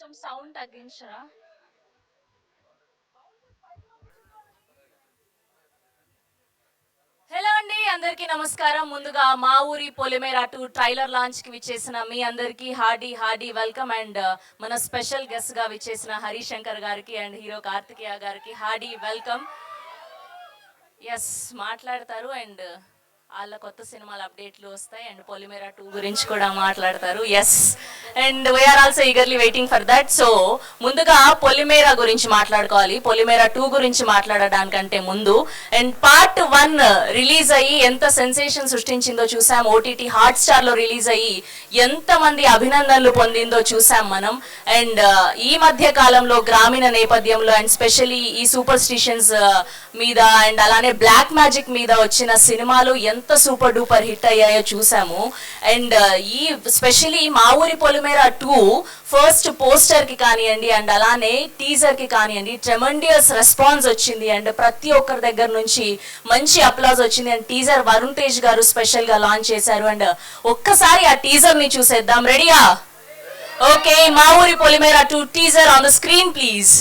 కొంచెం sound తగ్గించరా? Hello అండి, అందరికీ నమస్కారం. ముందుగా మా ఊరి పొలిమేర 2 ట్రైలర్ లాంచ్ కి విచ్చేసిన మీ అందరికీ హార్డీ వెల్కమ్. అండ్ మన స్పెషల్ గెస్ట్ గా విచ్చేసిన హరిశంకర్ గారికి అండ్ హీరో కార్తికేయ గారికి హార్డీ వెల్కమ్. ఎస్, మాట్లాడతారు అండ్ వాళ్ళ కొత్త సినిమాల అప్డేట్లు వస్తాయి అండ్ పొలిమేర 2 గురించి కూడా మాట్లాడతారు. Yes, and we're also eagerly waiting for that. So ముందుగా పొలిమేర గురించి మాట్లాడుకోవాలి. పొలిమేర 2 గురించి మాట్లాడడానికంటే ముందు అండ్ పార్ట్ 1 రిలీజ్ అయ్యి ఎంత సెన్సేషన్ సృష్టించిందో చూసాం. ఓటీటీ హాట్ స్టార్ లో రిలీజ్ అయ్యి ఎంతమంది అభినందనలు పొందిందో చూసాం మనం. అండ్ ఈ మధ్య కాలంలో గ్రామీణ నేపథ్యంలో అండ్ స్పెషలీ ఈ సూపర్ స్టిషన్స్ మీద అండ్ అలానే బ్లాక్ మ్యాజిక్ మీద వచ్చిన సినిమాలు ఎంత సూపర్ డూపర్ హిట్ అయ్యాయో చూసాము. అండ్ ఈ స్పెషలీ మా ఊరి పొలిమేర 2 ఫస్ట్ పోస్టర్ కి కానివ్వండి అండ్ అలానే టీజర్ కి కానివ్వండి ట్రెమండియస్ రెస్పాన్స్ వచ్చింది. అండ్ ప్రతి ఒక్కరి దగ్గర నుంచి మంచి అప్లాజ్ వచ్చింది. అండ్ టీజర్ వరుణ్ తేజ్ గారు స్పెషల్ గా లాంచ్ చేశారు. అండ్ ఒక్కసారి ఆ టీజర్ ని చూసేద్దాం. రెడీయా? ఓకే, మా ఊరి Polimera 2 teaser on the screen please.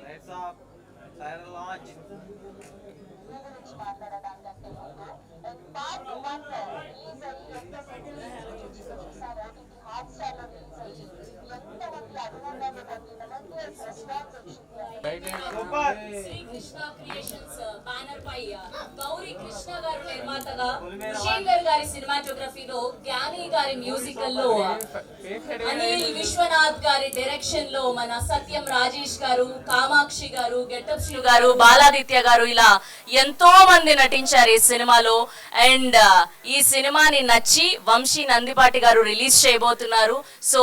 Lights off. Title launch. Super. Srikrishna creations banner పై గౌరీ కృష్ణ గారు నిర్మాతగా, ఉషేందర్ గారి సినిమాటోగ్రఫీలో, జ్ఞాని గారి మ్యూజికల్ లో, అనిల్ విశ్వనాథ్ గారి డైరెక్షన్ లో మన సత్యం రాజేష్ గారు, కామాక్షి గారు, గెటప్ శ్రీ గారు, బాలాదిత్య గారు ఇలా ఎంతో మంది నటించారు ఈ సినిమాలో. అండ్ ఈ సినిమాని నచ్చి వంశీ నందిపాటి గారు రిలీజ్ చేయబోతున్నారు. సో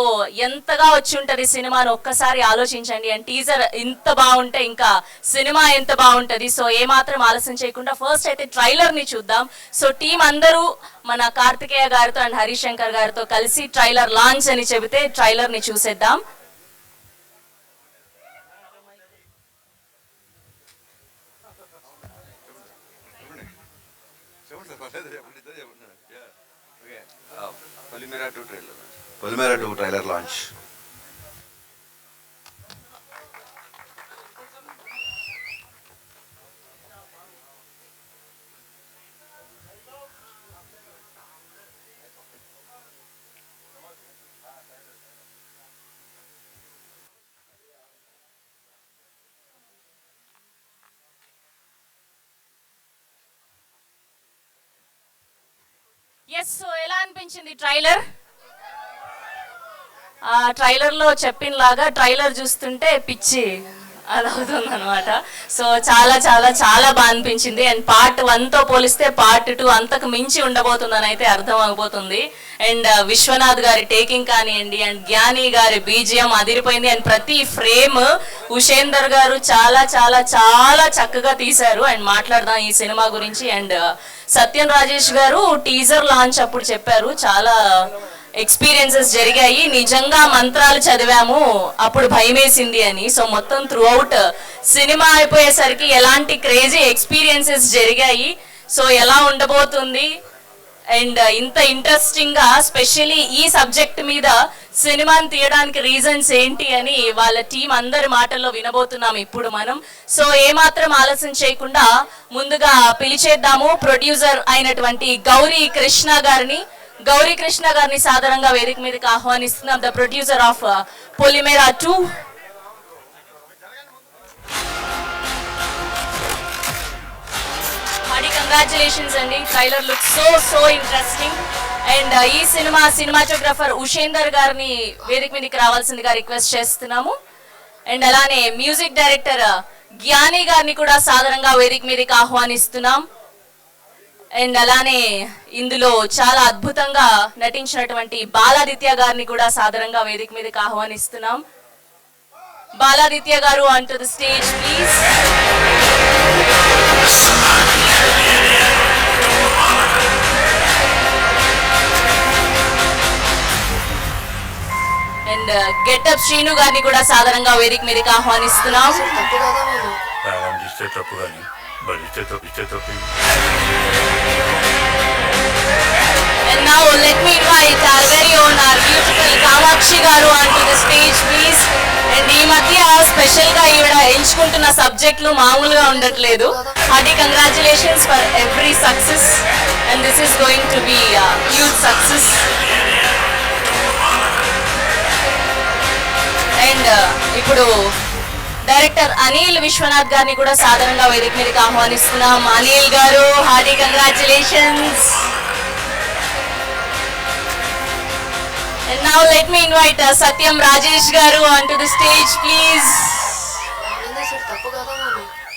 ఎంతగా వచ్చి ఉంటది సినిమాని ఒక్కసారి ఆలోచించండి. అండ్ టీజర్ ఇంత బాగుంటే ఇంకా సినిమా ఎంత బాగుంటది. సో ఏమాత్రం ఆలస్యం చేయకుండా ఫస్ట్ అయితే ట్రైలర్ ని చూద్దాం. సో టీం అందరూ మన కార్తికేయ గారితో అండ్ హరిశంకర్ గారితో కలిసి ట్రైలర్ లాంచ్ అని చెబితే ట్రైలర్ ని చూసేద్దాం. Polimera 2 trailer. Polimera 2 trailer launch. Yes, so ఎలా అనిపించింది ట్రైలర్? ఆ ట్రైలర్ లో చెప్పిన లాగా ట్రైలర్ చూస్తుంటే పిచ్చి అది అవుతుంది అనమాట. సో చాలా చాలా చాలా బాగా అనిపించింది. అండ్ పార్ట్ 1 తో పోలిస్తే పార్ట్ 2 అంతకు మించి ఉండబోతుందని అయితే అర్థం అయిపోతుంది. అండ్ విశ్వనాథ్ గారి టేకింగ్ కానివ్వండి అండ్ జ్ఞాని గారి బీజిఎం అదిరిపోయింది. అండ్ ప్రతి ఫ్రేమ్ ఉషేందర్ గారు చాలా చాలా చాలా చక్కగా తీశారు. అండ్ మాట్లాడదాం ఈ సినిమా గురించి. అండ్ సత్యం రాజేష్ గారు టీజర్ లాంచ్ అప్పుడు చెప్పారు చాలా ఎక్స్పీరియన్సెస్ జరిగాయి, నిజంగా మంత్రాలు చదివాము అప్పుడు భయమేసింది అని. సో మొత్తం త్రూ అవుట్ సినిమా అయిపోయేసరికి ఎలాంటి క్రేజీ ఎక్స్పీరియన్సెస్ జరిగాయి, సో ఎలా ఉండబోతుంది అండ్ ఇంత ఇంట్రెస్టింగ్ గా స్పెషల్లీ ఈ సబ్జెక్ట్ మీద సినిమాని తీయడానికి రీజన్స్ ఏంటి అని వాళ్ళ టీం అందరి మాటల్లో వినబోతున్నాం ఇప్పుడు మనం. సో ఏమాత్రం ఆలస్యం చేయకుండా ముందుగా పిలిచేద్దాము ప్రొడ్యూసర్ అయినటువంటి గౌరీ కృష్ణ గారిని సాధారణంగా వేదిక మీదకి ఆహ్వానిస్తున్నాం. The producer of Polimera 2. Congratulations అండి, trailer look so interesting. And ఈ సినిమాటోగ్రఫర్ ఉషేందర్ గారిని వేదిక మీదకి రావాల్సిందిగా రిక్వెస్ట్ చేస్తున్నాము. అండ్ అలానే మ్యూజిక్ డైరెక్టర్ జ్ఞాని గారిని కూడా సాధారణంగా వేదిక మీదకి ఆహ్వానిస్తున్నాం. అండ్ అలానే ఇందులో చాలా అద్భుతంగా నటించినటువంటి బాలాదిత్య గారిని కూడా సాదరంగా వేదిక మీదకి ఆహ్వానిస్తున్నాం. బాలాదిత్య గారు on to the stage please. And getup Srinu గారిని కూడా సాదరంగా వేదిక మీదకి ఆహ్వానిస్తున్నాం. ప్రారంభిస్తే తప్పు కానీ భరిస్తే తప్పు. And now let me invite our very own, our beautiful Kamakshi గారు onto the stage please. And ఈ మధ్య స్పెషల్ గా ఈవిడ ఎంచుకుంటున్న సబ్జెక్టులు మామూలుగా ఉండట్లేదు. Hearty congratulations for every success and this is going to be a huge success. And ఇప్పుడు director Anil Vishwanath గారిని కూడా సాధారణంగా వేదిక మీదకి ఆహ్వానిస్తున్నాం. అనిల్ గారు hearty congratulations. And now let me invite Satyam Rajesh garu onto the stage please.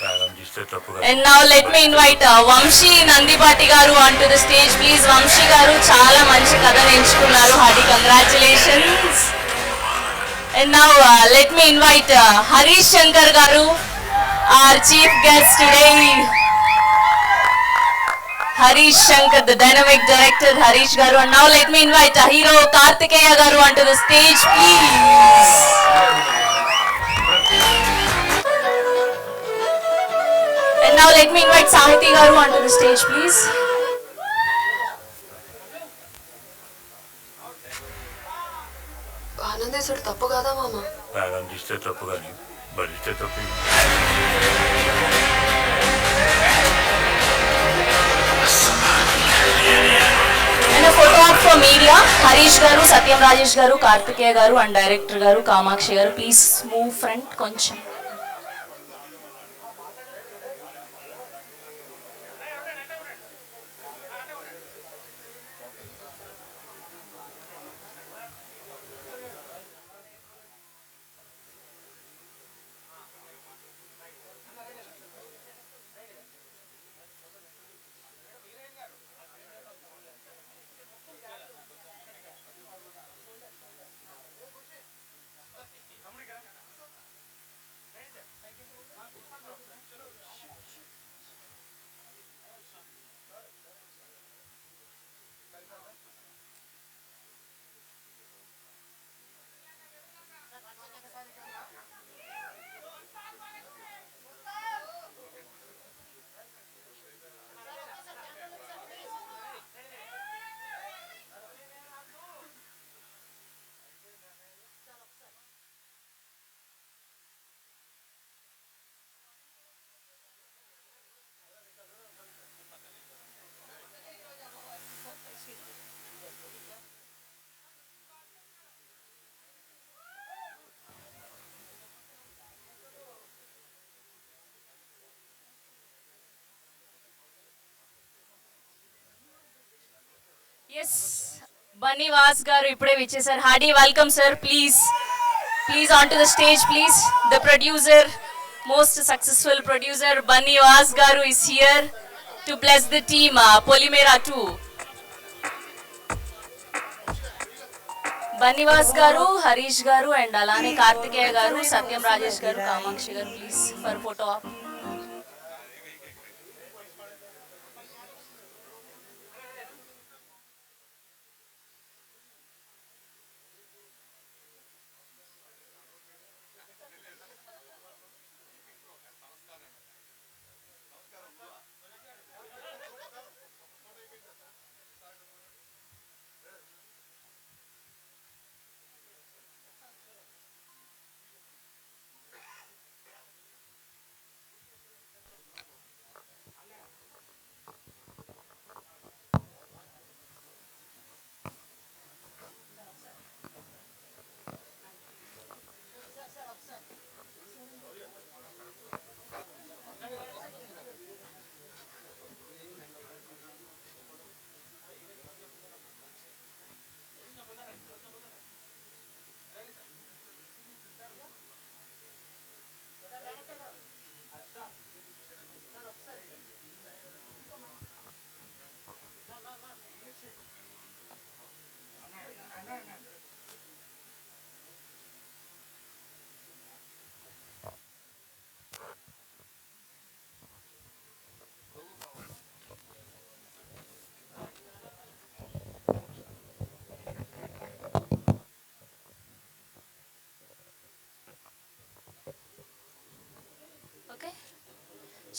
ప్రారంభిస్తే తప్పు And now let me invite Vamshi Nandipati garu onto the stage please. Vamshi garu చాలా మంచి కథను ఎంచుకున్నారు. Hearty congratulations. And now let me invite Harish Shankar garu, our chief guest today. Harish Shankar, the dynamic director, Harish garu. And now let me invite hero Kartikeya garu onto the stage, please. And now let me invite Samiti garu onto the stage, please. ఆనందేశుడు తప్పు కాదా మామ? ప్రారంభిస్తే తప్పు కానీ భరిస్తే తప్పు. And a photo op for media. Harish garu, Satyam Rajesh garu, Kartikeya garu and director garu Kamakshi garu. Please move front koncham. Yes, Bunny Vas garu ipude vichesaru. Hardy welcome sir, please onto the stage please. The producer, most successful producer Bunny Vas garu is here to bless the team Polymera 2. Bunny Vas garu, Harish garu and alane Kartikeya garu, Satyam Rajesh garu, Kamakshi garu please for photo op.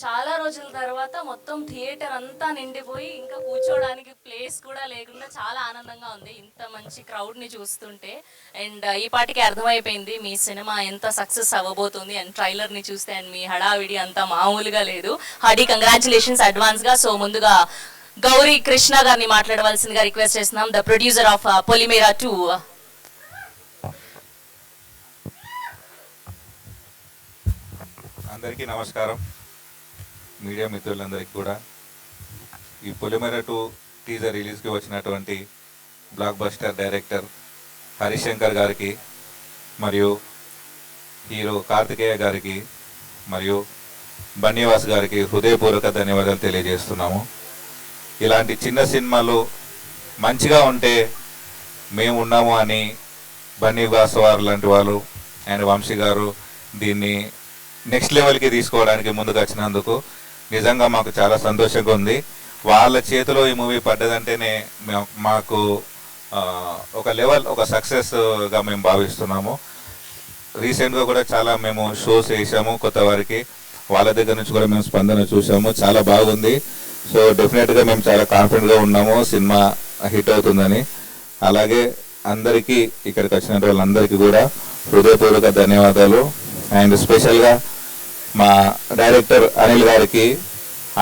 చాలా రోజుల తర్వాత మొత్తం theatre అంతా నిండిపోయి ఇంకా కూర్చోడానికి place కూడా లేకుండా చాలా ఆనందంగా ఉంది ఇంత మంచి క్రౌడ్ని చూస్తుంటే. అండ్ ఈ పాటికి అర్థమైపోయింది మీ సినిమా ఎంత సక్సెస్ అవ్వబోతుంది అండ్ ట్రైలర్ని చూస్తే అండ్ మీ హడావిడి అంతా మామూలుగా లేదు. హార్డీ కంగ్రాచులేషన్స్ అడ్వాన్స్గా. సో ముందుగా గౌరీ కృష్ణ గారిని మాట్లాడవలసిందిగా రిక్వెస్ట్ చేస్తున్నాం, ద ప్రొడ్యూసర్ ఆఫ్ పొలిమేరా 2. అందరికీ నమస్కారం, మీడియా మిత్రులందరికీ కూడా. ఈ పొలిమేర 2 టీజర్ రిలీజ్కి వచ్చినటువంటి బ్లాక్ బస్టర్ డైరెక్టర్ హరిశంకర్ గారికి మరియు హీరో కార్తికేయ గారికి మరియు బన్నీవాస్ గారికి హృదయపూర్వక ధన్యవాదాలు తెలియజేస్తున్నాము. ఇలాంటి చిన్న సినిమాలు మంచిగా ఉంటే మేము ఉన్నాము అని బన్నీవాస్ వారు లాంటి వాళ్ళు అండ్ వంశీ గారు దీన్ని నెక్స్ట్ లెవెల్కి తీసుకోవడానికి ముందుకు వచ్చినందుకు నిజంగా మాకు చాలా సంతోషంగా ఉంది. వాళ్ళ చేతిలో ఈ మూవీ పడ్డదంటేనే మాకు ఒక లెవెల్, ఒక సక్సెస్గా మేము భావిస్తున్నాము. రీసెంట్గా కూడా చాలా మేము షోస్ వేసాము కొత్త వారికి, వాళ్ళ దగ్గర నుంచి కూడా మేము స్పందన చూసాము, చాలా బాగుంది. సో డెఫినెట్గా మేము చాలా కాన్ఫిడెంట్గా ఉన్నాము సినిమా హిట్ అవుతుందని. అలాగే అందరికీ ఇక్కడికి వచ్చిన వాళ్ళందరికీ కూడా హృదయపూర్వక ధన్యవాదాలు. అండ్ స్పెషల్గా మా డైరెక్టర్ అనిల్ గారికి,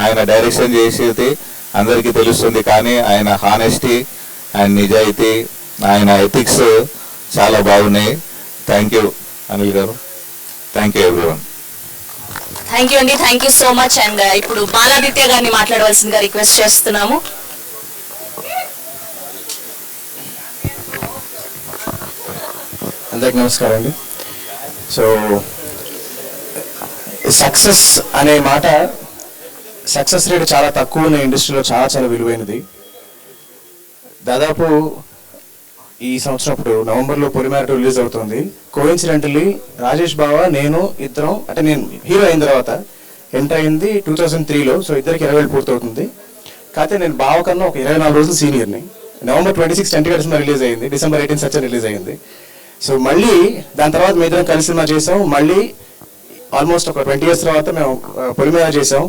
ఆయన డైరెక్షన్ చేసేది అందరికీ తెలుస్తుంది, కానీ ఆయన హానెస్టీ అండ్ నిజాయితీ, ఆయన ఎథిక్స్ చాలా బాగున్నాయి. Thank you Anil garu, thank you everyone. Thank you అండి, thank you so much. And ఇప్పుడు బాలాదిత్య గారిని మాట్లాడవలసిందిగా రిక్వెస్ట్ చేస్తున్నాము. అందరికి నమస్కారం అండి. సో సక్సెస్ అనే మాట, సక్సెస్ రేట్ చాలా తక్కువ ఉన్న ఇండస్ట్రీలో చాలా చాలా విలువైనది. దాదాపు ఈ సంవత్సరం ఇప్పుడు నవంబర్లో పొలిమేర 2 రిలీజ్ అవుతుంది. కోఇన్సిడెంటల్లీ రాజేష్ బావ నేను ఇద్దరం, అంటే నేను హీరో అయిన తర్వాత ఎంటర్ అయింది 2003లో. సో ఇద్దరికి 20 ఏళ్ళు పూర్తవుతుంది. కాకపోతే నేను బావ కన్నా ఒక 24 రోజులు సీనియర్ని. నవంబర్ 26 టెంటిగడ్ సినిమా రిలీజ్ అయింది, డిసెంబర్ 18 సచ్చ రిలీజ్ అయింది. సో మళ్ళీ దాని తర్వాత మీ ఇద్దరం కలిసి సినిమా చేసాం. మళ్ళీ ఆల్మోస్ట్ ఒక 20 years తర్వాత మేము పొలిమేర చేసాం.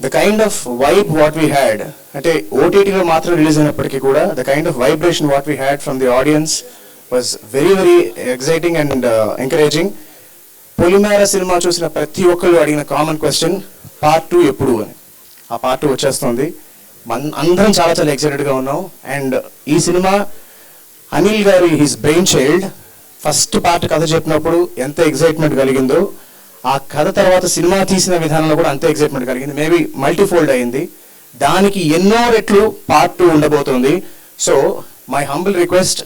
The kind of vibe what we had, అంటే ఓటీటీలో మాత్రం రిలీజ్ అయినప్పటికీ కూడా the kind of vibration what we had from the audience was very very exciting and encouraging. Polimera cinema చూసిన ప్రతి ఒక్కరు అడిగిన కామన్ క్వశ్చన్, పార్ట్ 2 ఎప్పుడు అని. ఆ పార్ట్ 2 వచ్చేస్తుంది. అందరం చాలా చాలా ఎక్సైటెడ్గా ఉన్నాం. అండ్ ఈ సినిమా అనిల్ గారి his brain child. First part కథ చెప్పినప్పుడు ఎంత ఎక్సైట్మెంట్ కలిగిందో, ఆ కథ తర్వాత సినిమా తీసిన విధానంలో కూడా అంతే ఎక్సైట్మెంట్ కలిగింది. మేబీ మల్టీఫోల్డ్ అయింది. దానికి ఎన్నో రెట్లు పార్ట్ 2 ఉండబోతుంది. So my humble request,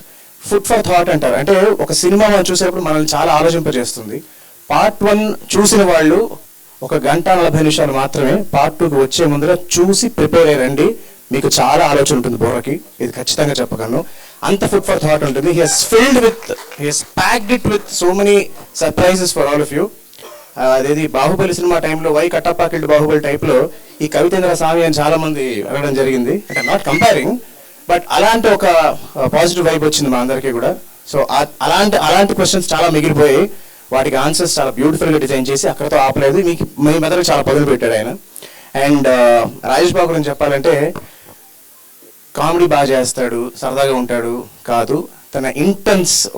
food for thought అంటారు, అంటే ఒక సినిమా మనం చూసేటప్పుడు మనల్ని చాలా ఆలోచింపజేస్తుంది. పార్ట్ 1 చూసిన వాళ్ళు 1 గంట 40 నిమిషాలు మాత్రమే పార్ట్ 2కి వచ్చే ముందర చూసి ప్రిపేర్ అయ్యండి. మీకు చాలా ఆలోచన ఉంటుంది బుర్రకి, ఇది ఖచ్చితంగా చెప్పగలను. అంత ఫుడ్ ఫర్ థాట్ ఉంటుంది. He he's packed it with so many surprises for all of you. అదేది బాహుబలి సినిమా టైంలో వై కట్టపాకిల్డ్ బాహుబలి టైప్లో ఈ కవితేంద్ర స్వామి అని చాలా మంది అడగడం జరిగింది. అంటే నాట్ కంపేరింగ్, బట్ అలాంటి ఒక పాజిటివ్ వైబ్ వచ్చింది మా అందరికీ కూడా. సో అలాంటి క్వశ్చన్స్ చాలా మిగిలిపోయి వాటికి ఆన్సర్స్ చాలా బ్యూటిఫుల్గా డిజైన్ చేసి అక్కడతో ఆపలేదు. మీ మెదడు చాలా పదులు పెట్టాడు ఆయన. అండ్ రాజేష్ బాబు గురించి చెప్పాలంటే కామెడీ బాగా చేస్తాడు, సరదాగా ఉంటాడు కాదు, తన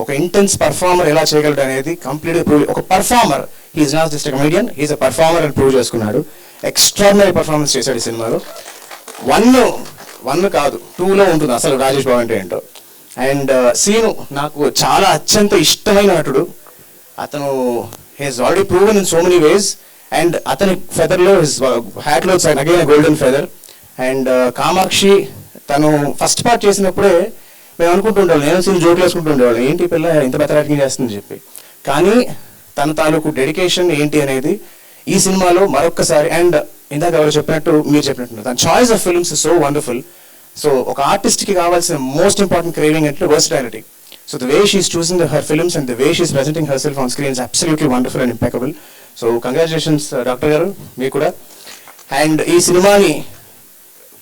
ఒక ఇంటెన్స్ పర్ఫార్మర్ ఎలా చేయగలడు అనేది కంప్లీట్గా ప్రూవ్. ఒక performer, he's not just comedian, he's a performer అని ప్రూవ్ చేసుకున్నాడు. ఎక్స్ట్రాడినరీ పర్ఫార్మెన్స్ చేశాడు ఈ సినిమాలో. 1 కాదు 2లో ఉంటుంది అసలు రాజేష్ బాబు అంటే ఏంటో. అండ్ సీను నాకు చాలా అత్యంత ఇష్టమైన నటుడు. అతను he's already proven in so many ways. And అతని ఫెదర్లో హ్యాట్లో again golden feather. And Kamakshi తను ఫస్ట్ పార్ట్ చేసినప్పుడే మేము అనుకుంటుండేవాళ్ళం, నేను సీన్ జోకులు వేసుకుంటుండేవాళ్ళం, ఏంటి పిల్ల ఇంత బెటర్ యాక్టింగ్ చేస్తుందని చెప్పి. కానీ తన తాలూకు డెడికేషన్ ఏంటి అనేది ఈ సినిమాలో మరొక్కసారి, అండ్ ఇందాక ఎవరు చెప్పినట్టు మీరు చెప్పినట్టు తన choice of films is so wonderful. So ఒక ఆర్టిస్ట్కి కావాల్సిన మోస్ట్ ఇంపార్టెంట్ క్రేవింగ్ అంటే versatility. So the way she's choosing her films and the way she's presenting herself on screen is absolutely wonderful and impeccable. So congratulations Dr. Garu, meeku kuda. And ee cinemani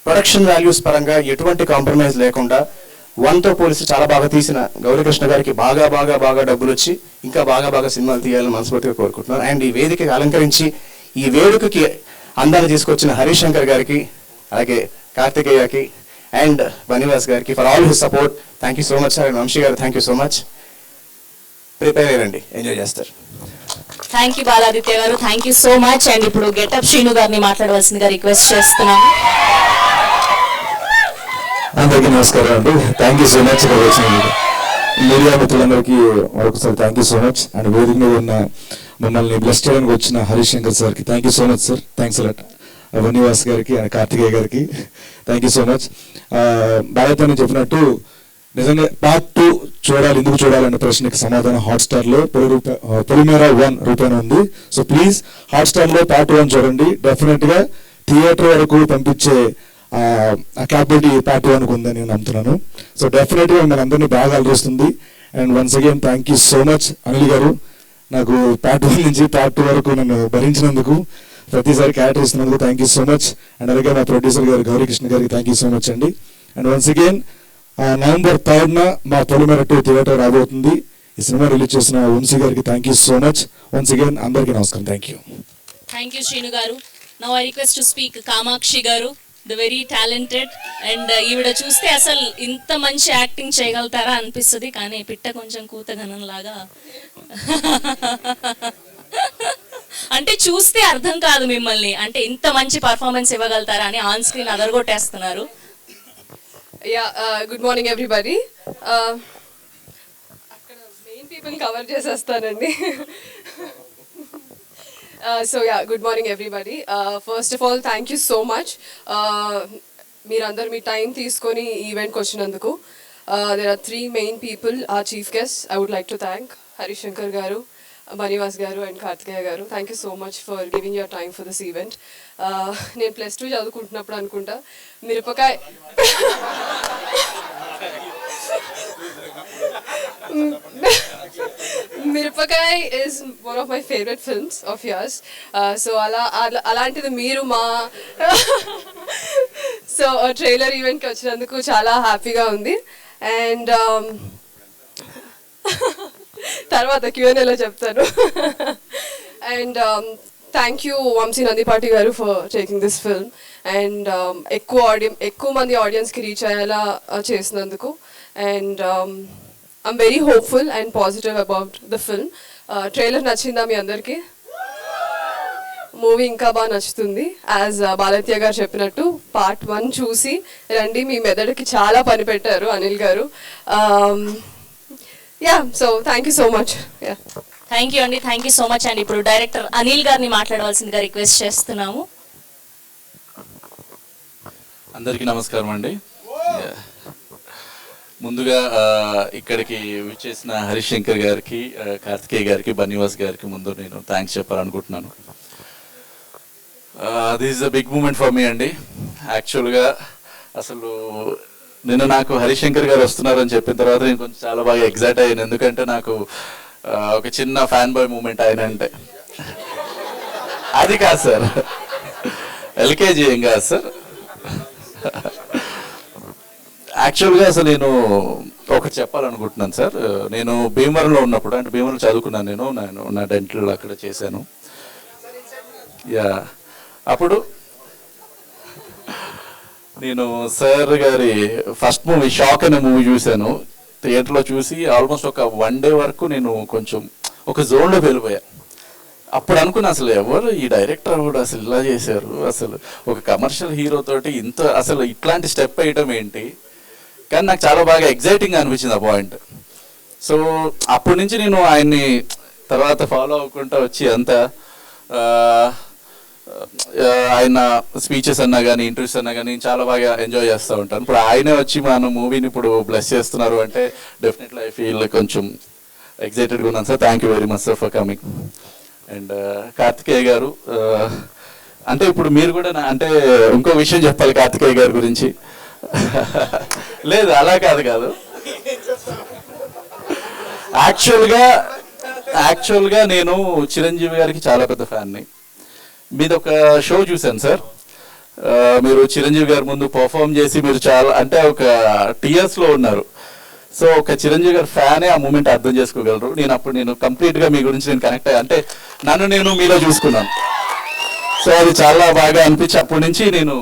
production values paranga etuvanti compromise lekunda 1 తో policy చాలా బాగా తీసిన గౌరీ కృష్ణ గారికి బాగా డబ్బులు వచ్చి ఇంకా బాగా సినిమాలు తీయాలని మనస్ఫూర్తిగా కోరుకుంటున్నాను. అండ్ ఈ వేదికకి అలంకరించి ఈ వేడుకకి అందాన్ని తీసుకొచ్చిన హరీష్ శంకర్ గారికి, అలాగే కార్తికేయకి అండ్ బనివాస్ గారికి for all his support. Thank you so much sir. And Vamsi garu thank you so much. Prepare అయ్యారండి, ఎంజాయ్ చేస్తారు. Thank you Baladitya garu, thank you so much. And ఇప్పుడు గెటప్ శ్రీను గారిని మాట్లాడవలసిందిగా రిక్వెస్ట్ చేస్తున్నాను. అందరికీ నమస్కారం అండి. థ్యాంక్ యూ సో మచ్ వచ్చినందుకు. మీడియా మిత్రులందరికీ మరొకసారి thank you so much. And వేదిక మీద ఉన్న మమ్మల్ని బ్లెస్ చేయడానికి వచ్చిన హరీష్ శంకర్ సార్కి thank you so much sir. Thanks a lot. Bunny Vas గారికి అండ్ కార్తికేయ గారికి thank you so much. Bharat చెప్పినట్టు నిజంగా పార్ట్ 2 చూడాలి, ఎందుకు చూడాలనే ప్రశ్నకి సమాధానం హాట్స్టార్లో పొలిమేరా 1 రూపాయన ఉంది. సో ప్లీజ్ హాట్స్టార్లో పార్ట్ 1 చూడండి. డెఫినెట్గా థియేటర్ వరకు పంపించే ఆ క్యాపబిలిటీ పార్ట్ 1కు ఉందని నేను నమ్ముతున్నాను. సో డెఫినెట్గా మన అందరినీ బాగా అలరిస్తుంది. And once again thank you so much Anil garu, నాకు పార్ట్ 1 నుంచి పార్ట్ 2 వరకు నన్ను భరించినందుకు, ప్రతిసారి క్యారెక్టర్ ఇస్తున్నందుకు thank you so much. And అలాగే మా ప్రొడ్యూసర్ గారు గౌరీకృష్ణ గారికి థ్యాంక్ యూ సో మచ్ అండి. And once again November 3rd మా పొలిమేర 2 థియేటర్ రాబోతుంది. ఈ సినిమా రిలీజ్ చేసిన వంశీ గారికి thank you so much. Once again అందరికీ నమస్కారం. Thank you. Thank you Srinu garu. Now I request to speak Kamakshi garu, the very talented. And ఈవిడ చూస్తే అసలు ఇంత మంచి యాక్టింగ్ చేయగలుగుతారా అనిపిస్తుంది, కానీ పిట్ట కొంచెం కూతగనం లాగా అంటే చూస్తే అర్థం కాదు మిమ్మల్ని, అంటే ఇంత మంచి పర్ఫార్మెన్స్ ఇవ్వగలుగుతారా అని ఆన్ స్క్రీన్ అదరగొట్టేస్తున్నారు. Good morning everybody. అక్కడ మెయిన్ పీపుల్ కవర్ చేసేస్తానండి. Good morning everybody. First of all thank you so much మీరందరూ మీ టైం తీసుకొని ఈ ఈవెంట్కి వచ్చినందుకు. There are 3 main people are chief guest. I would like to thank Harish Shankar garu, Bunny Vas garu and Karthikeya garu. Thank you so much for giving your time for this event. నేను +2 చదువుకుంటున్నప్పుడు అనుకుంటా మిరపకాయ మిరపకాయ is one of my favourite films of yours. So అలాంటిది మీరు మా so trailer ఈవెంట్కి వచ్చినందుకు చాలా హ్యాపీగా ఉంది. అండ్ తర్వాత Q&Aలో చెప్తాను. And thank you Vamsi Nandipati garu for taking this film. And ఎక్కువ మంది ఆడియన్స్కి రీచ్ అయ్యేలా చేసినందుకు. And I'm very hopeful and positive about the film. Trailer నచ్చిందా మీ అందరికీ? మూవీ ఇంకా బాగా నచ్చుతుంది. యాజ్ బాలత్య గారు చెప్పినట్టు పార్ట్ 1 చూసి రండి, మీ మెదడుకి చాలా పని పెట్టారు Anil garu. So thank you so much. Thank you అండి, thank you so much. And ఇప్పుడు డైరెక్టర్ అనిల్ గారిని మాట్లాడవలసిందిగా రిక్వెస్ట్ చేస్తున్నాము. అందరికీ నమస్కారం అండి. ముందుగా ఇక్కడికి విచ్చేసిన హరీష్ శంకర్ గారికి, కార్తికేయ గారికి, బనివాస్ గారికి ముందు నేను థ్యాంక్స్ చెప్పాలనుకుంటున్నాను. This is a big moment for me అండి. యాక్చువల్గా అసలు నిన్న నాకు హరీష్ శంకర్ గారు వస్తున్నారని చెప్పిన తర్వాత నేను కొంచెం చాలా బాగా ఎగ్జైట్ అయ్యాను. ఎందుకంటే నాకు ఒక చిన్న ఫ్యాన్ బాయ్ మూమెంట్ ఆయన అంటే. అది కాదు సార్, ఎల్కేజీ ఏం కాదు సార్. యాక్చువల్గా అసలు నేను ఒకటి చెప్పాలనుకుంటున్నాను సార్. నేను భీమవరంలో ఉన్నప్పుడు, అంటే భీమవరం చదువుకున్నాను, నేను నా డెంటల్ అక్కడ చేశాను. అప్పుడు నేను సార్ గారి ఫస్ట్ మూవీ షాక్ అనే మూవీ చూశాను. థియేటర్లో చూసి ఆల్మోస్ట్ ఒక 1 డే వరకు నేను కొంచెం ఒక జోన్లో వెళ్ళిపోయా. అప్పుడు అనుకున్నా అసలు ఎవరు ఈ డైరెక్టర్ కూడా అసలు ఇలా చేశారు, అసలు ఒక కమర్షియల్ హీరో తోటి ఇంత అసలు ఇట్లాంటి స్టెప్ వేయటం ఏంటి. కానీ నాకు చాలా బాగా ఎగ్జైటింగ్ అనిపించింది ఆ పాయింట్. సో అప్పటి నుంచి నేను ఆయన్ని తర్వాత ఫాలో అవ్వకుండా వచ్చి అంతా ఆయన స్పీచెస్ అన్నా కానీ, ఇంటర్వ్యూస్ అన్నా కానీ చాలా బాగా ఎంజాయ్ చేస్తూ ఉంటాను. ఇప్పుడు ఆయనే వచ్చి మన మూవీని ఇప్పుడు బ్లెస్ చేస్తున్నారు అంటే డెఫినెట్లీ ఐ ఫీల్ కొంచెం ఎగ్జైటెడ్గా ఉన్నాను sir. Thank you very much sir for coming. And Karthikeya గారు, అంటే ఇప్పుడు మీరు కూడా అంటే ఇంకో విషయం చెప్పాలి కార్తికేయ గారి గురించి. లేదు అలా కాదు. యాక్చువల్గా నేను చిరంజీవి గారికి చాలా పెద్ద ఫ్యాన్ని. మీది ఒక షో చూశాను సార్. మీరు చిరంజీవి గారి ముందు పర్ఫామ్ చేసి మీరు చాలా అంటే ఒక టీయర్స్లో ఉన్నారు. సో ఒక చిరంజీవి గారి ఫ్యానే ఆ మూమెంట్ అర్థం చేసుకోగలరు. నేను కంప్లీట్గా మీ గురించి నేను కనెక్ట్ అయ్యా, అంటే నన్ను నేను మీలో చూసుకున్నాను. సో అది చాలా బాగా అనిపించి అప్పటి నుంచి నేను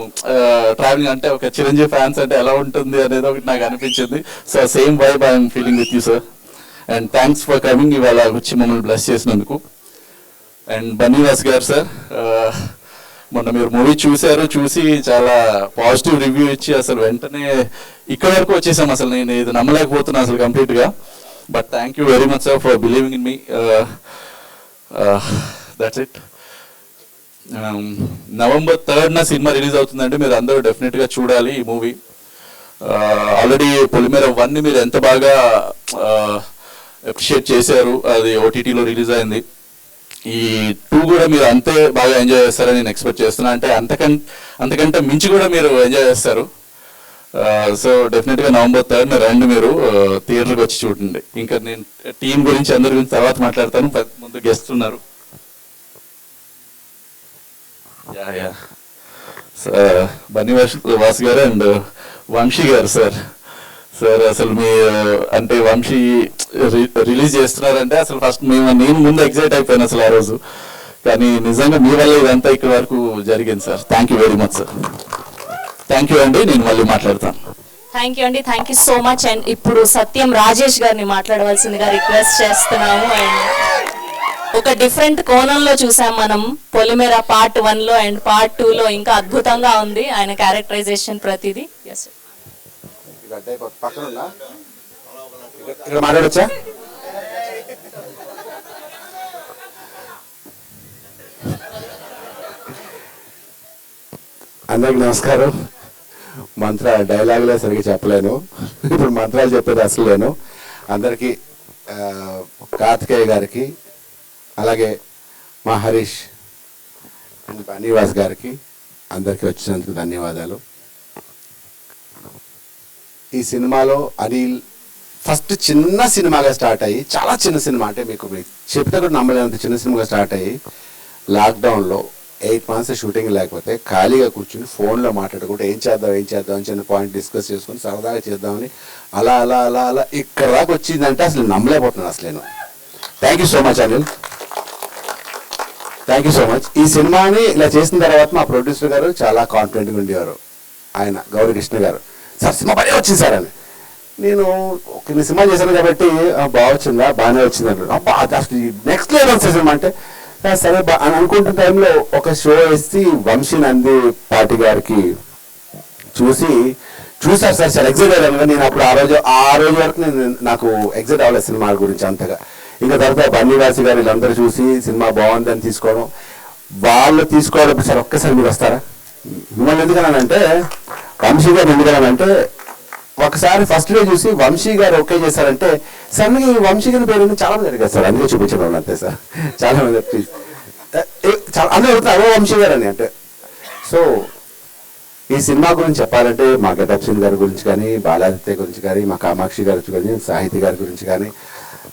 ట్రావెలింగ్ అంటే ఒక చిరంజీవి ఫ్యాన్స్ అంటే ఎలా ఉంటుంది అనేది ఒకటి నాకు అనిపించింది. So same vibe I'm feeling with you sir. And thanks for coming, ఇవాళ వచ్చి మమ్మల్ని బ్లెస్ చేసినందుకు. అండ్ బన్నీవాస్ గారు సార్, మొన్న మీరు మూవీ చూసి చాలా పాజిటివ్ రివ్యూ ఇచ్చి అసలు వెంటనే ఇక్కడ వరకు వచ్చేసాం. అసలు నేను ఇది నమ్మలేకపోతున్నాను అసలు కంప్లీట్గా. But thank you very much sir for believing in me. That's it. November 3rd cinema release అవుతుందంటే మీరు అందరూ డెఫినెట్గా చూడాలి ఈ మూవీ. ఆల్రెడీ పొలిమేర 1ని మీరు ఎంత బాగా అప్రిషియేట్ చేశారు, అది ఓటీటీలో రిలీజ్ అయింది. ఈ 2 కూడా మీరు అంతే బాగా ఎంజాయ్ చేస్తారని నేను ఎక్స్పెక్ట్ చేస్తున్నా. అంటే అంతకంటే మించి కూడా మీరు ఎంజాయ్ చేస్తారు. సో డెఫినెట్గా November 3rd రండి, మీరు థియేటర్కి వచ్చి చూడండి. ఇంకా నేను టీం గురించి అందరి గురించి తర్వాత మాట్లాడతాను, ముందు గెస్ట్ ఉన్నారు. యా బన్నీవాస్ గారు అండ్ వంశీ గారు సార్. అసలు మీ అంటే వంశీ రిలీజ్ చేస్తున్నారంటే అసలు ఫస్ట్ నేను ముందు ఎగ్జైట్ అయిపోయాను అసలు ఆ రోజు. కానీ నిజంగా మీ వల్ల ఇదంతా ఇక్కడ వరకు జరిగింది sir. Thank you very much sir. Thank you అండి, నేను మళ్ళీ మాట్లాడతాను. థ్యాంక్ యూ అండి, thank you so much. And ఇప్పుడు సత్యం రాజేష్ గారిని మాట్లాడవలసిందిగా రిక్వెస్ట్ చేస్తున్నాము. అండ్ ఒక డిఫరెంట్ కోణంలో చూసాం మనం పొలిమేర పార్ట్ 1లో అండ్ పార్ట్ 2లో ఇంకా అద్భుతంగా ఉంది ఆయన క్యారెక్టరైజేషన్ ప్రతిదీ. ఇక్కడ మాట్లాడొచ్చా? అందరికి నమస్కారం. డైలాగులే సరిగ్గా చెప్పలేను, ఇప్పుడు మంత్రాలు చెప్పేది అసలు లేను. అందరికీ కార్తికేయ గారికి, అలాగే మా హరీష్ అండ్ బన్నీవాస్ గారికి అందరికీ వచ్చినందుకు ధన్యవాదాలు. ఈ సినిమాలో అనిల్ ఫస్ట్ చిన్న సినిమాగా స్టార్ట్ అయ్యి, చాలా చిన్న సినిమా, అంటే మీకు చెప్తే కూడా నమ్మలేనంత చిన్న సినిమాగా స్టార్ట్ అయ్యి లాక్డౌన్లో 8 months షూటింగ్ లేకపోతే ఖాళీగా కూర్చుని ఫోన్లో మాట్లాడుకుంటే ఏం చేద్దాం అని చిన్న పాయింట్ డిస్కస్ చేసుకుని సరదాగా చేద్దామని అలా అలా అలా అలా ఇక్కడ దాకా వచ్చిందంటే అసలు నమ్మలేకపోతున్నాను అసలు నేను. Thank you so much Anil, thank you so much. ఈ సినిమాని ఇలా చేసిన తర్వాత మా ప్రొడ్యూసర్ గారు చాలా కాన్ఫిడెంట్గా ఉండేవారు, ఆయన గౌరీ కృష్ణ గారు. సార్ సినిమా బాగా వచ్చింది సార్ అని. నేను కొన్ని సినిమా చేశాను కాబట్టి బాగా బాగానే వచ్చింది అంటారు. అసలు నెక్స్ట్ లెవెల్ సినిమా అంటే సరే అని అనుకుంటున్న టైంలో ఒక షో వేసి వంశీ నంది పార్టీ గారికి చూసారు సార్. చాలా ఎగ్జైట్ అయ్యాను. నేను అప్పుడు ఆ రోజు వరకు నాకు ఎగ్జైట్ అవ్వలేదు సినిమా గురించి అంతగా. ఇంకా తర్వాత బన్నీవాసి గారు వీళ్ళందరూ చూసి సినిమా బాగుందని తీసుకోవడం, వాళ్ళు తీసుకోవడం. సార్ ఒక్కసారి మీరు వస్తారా? మిమ్మల్ని ఎందుకనంటే వంశీ గారు ఎందుకనంటే ఒకసారి ఫస్ట్ డే చూసి వంశీ గారు ఓకే చేశారంటే సడన్గా ఈ వంశీ గారి పేరు చాలా మంది అడిగారు సార్, అందుకే చూపించడం అంతే సార్. చాలా మంది చాలా అందరూ అడుగుతారు అదే వంశీ గారు అని. అంటే సో ఈ సినిమా గురించి చెప్పాలంటే మా గెటప్ సింగ్ గారి గురించి కానీ, బాలాదిత్య గురించి కానీ, మా కామాక్షి గారి గురించి కానీ, సాహితీ గారి గురించి కానీ,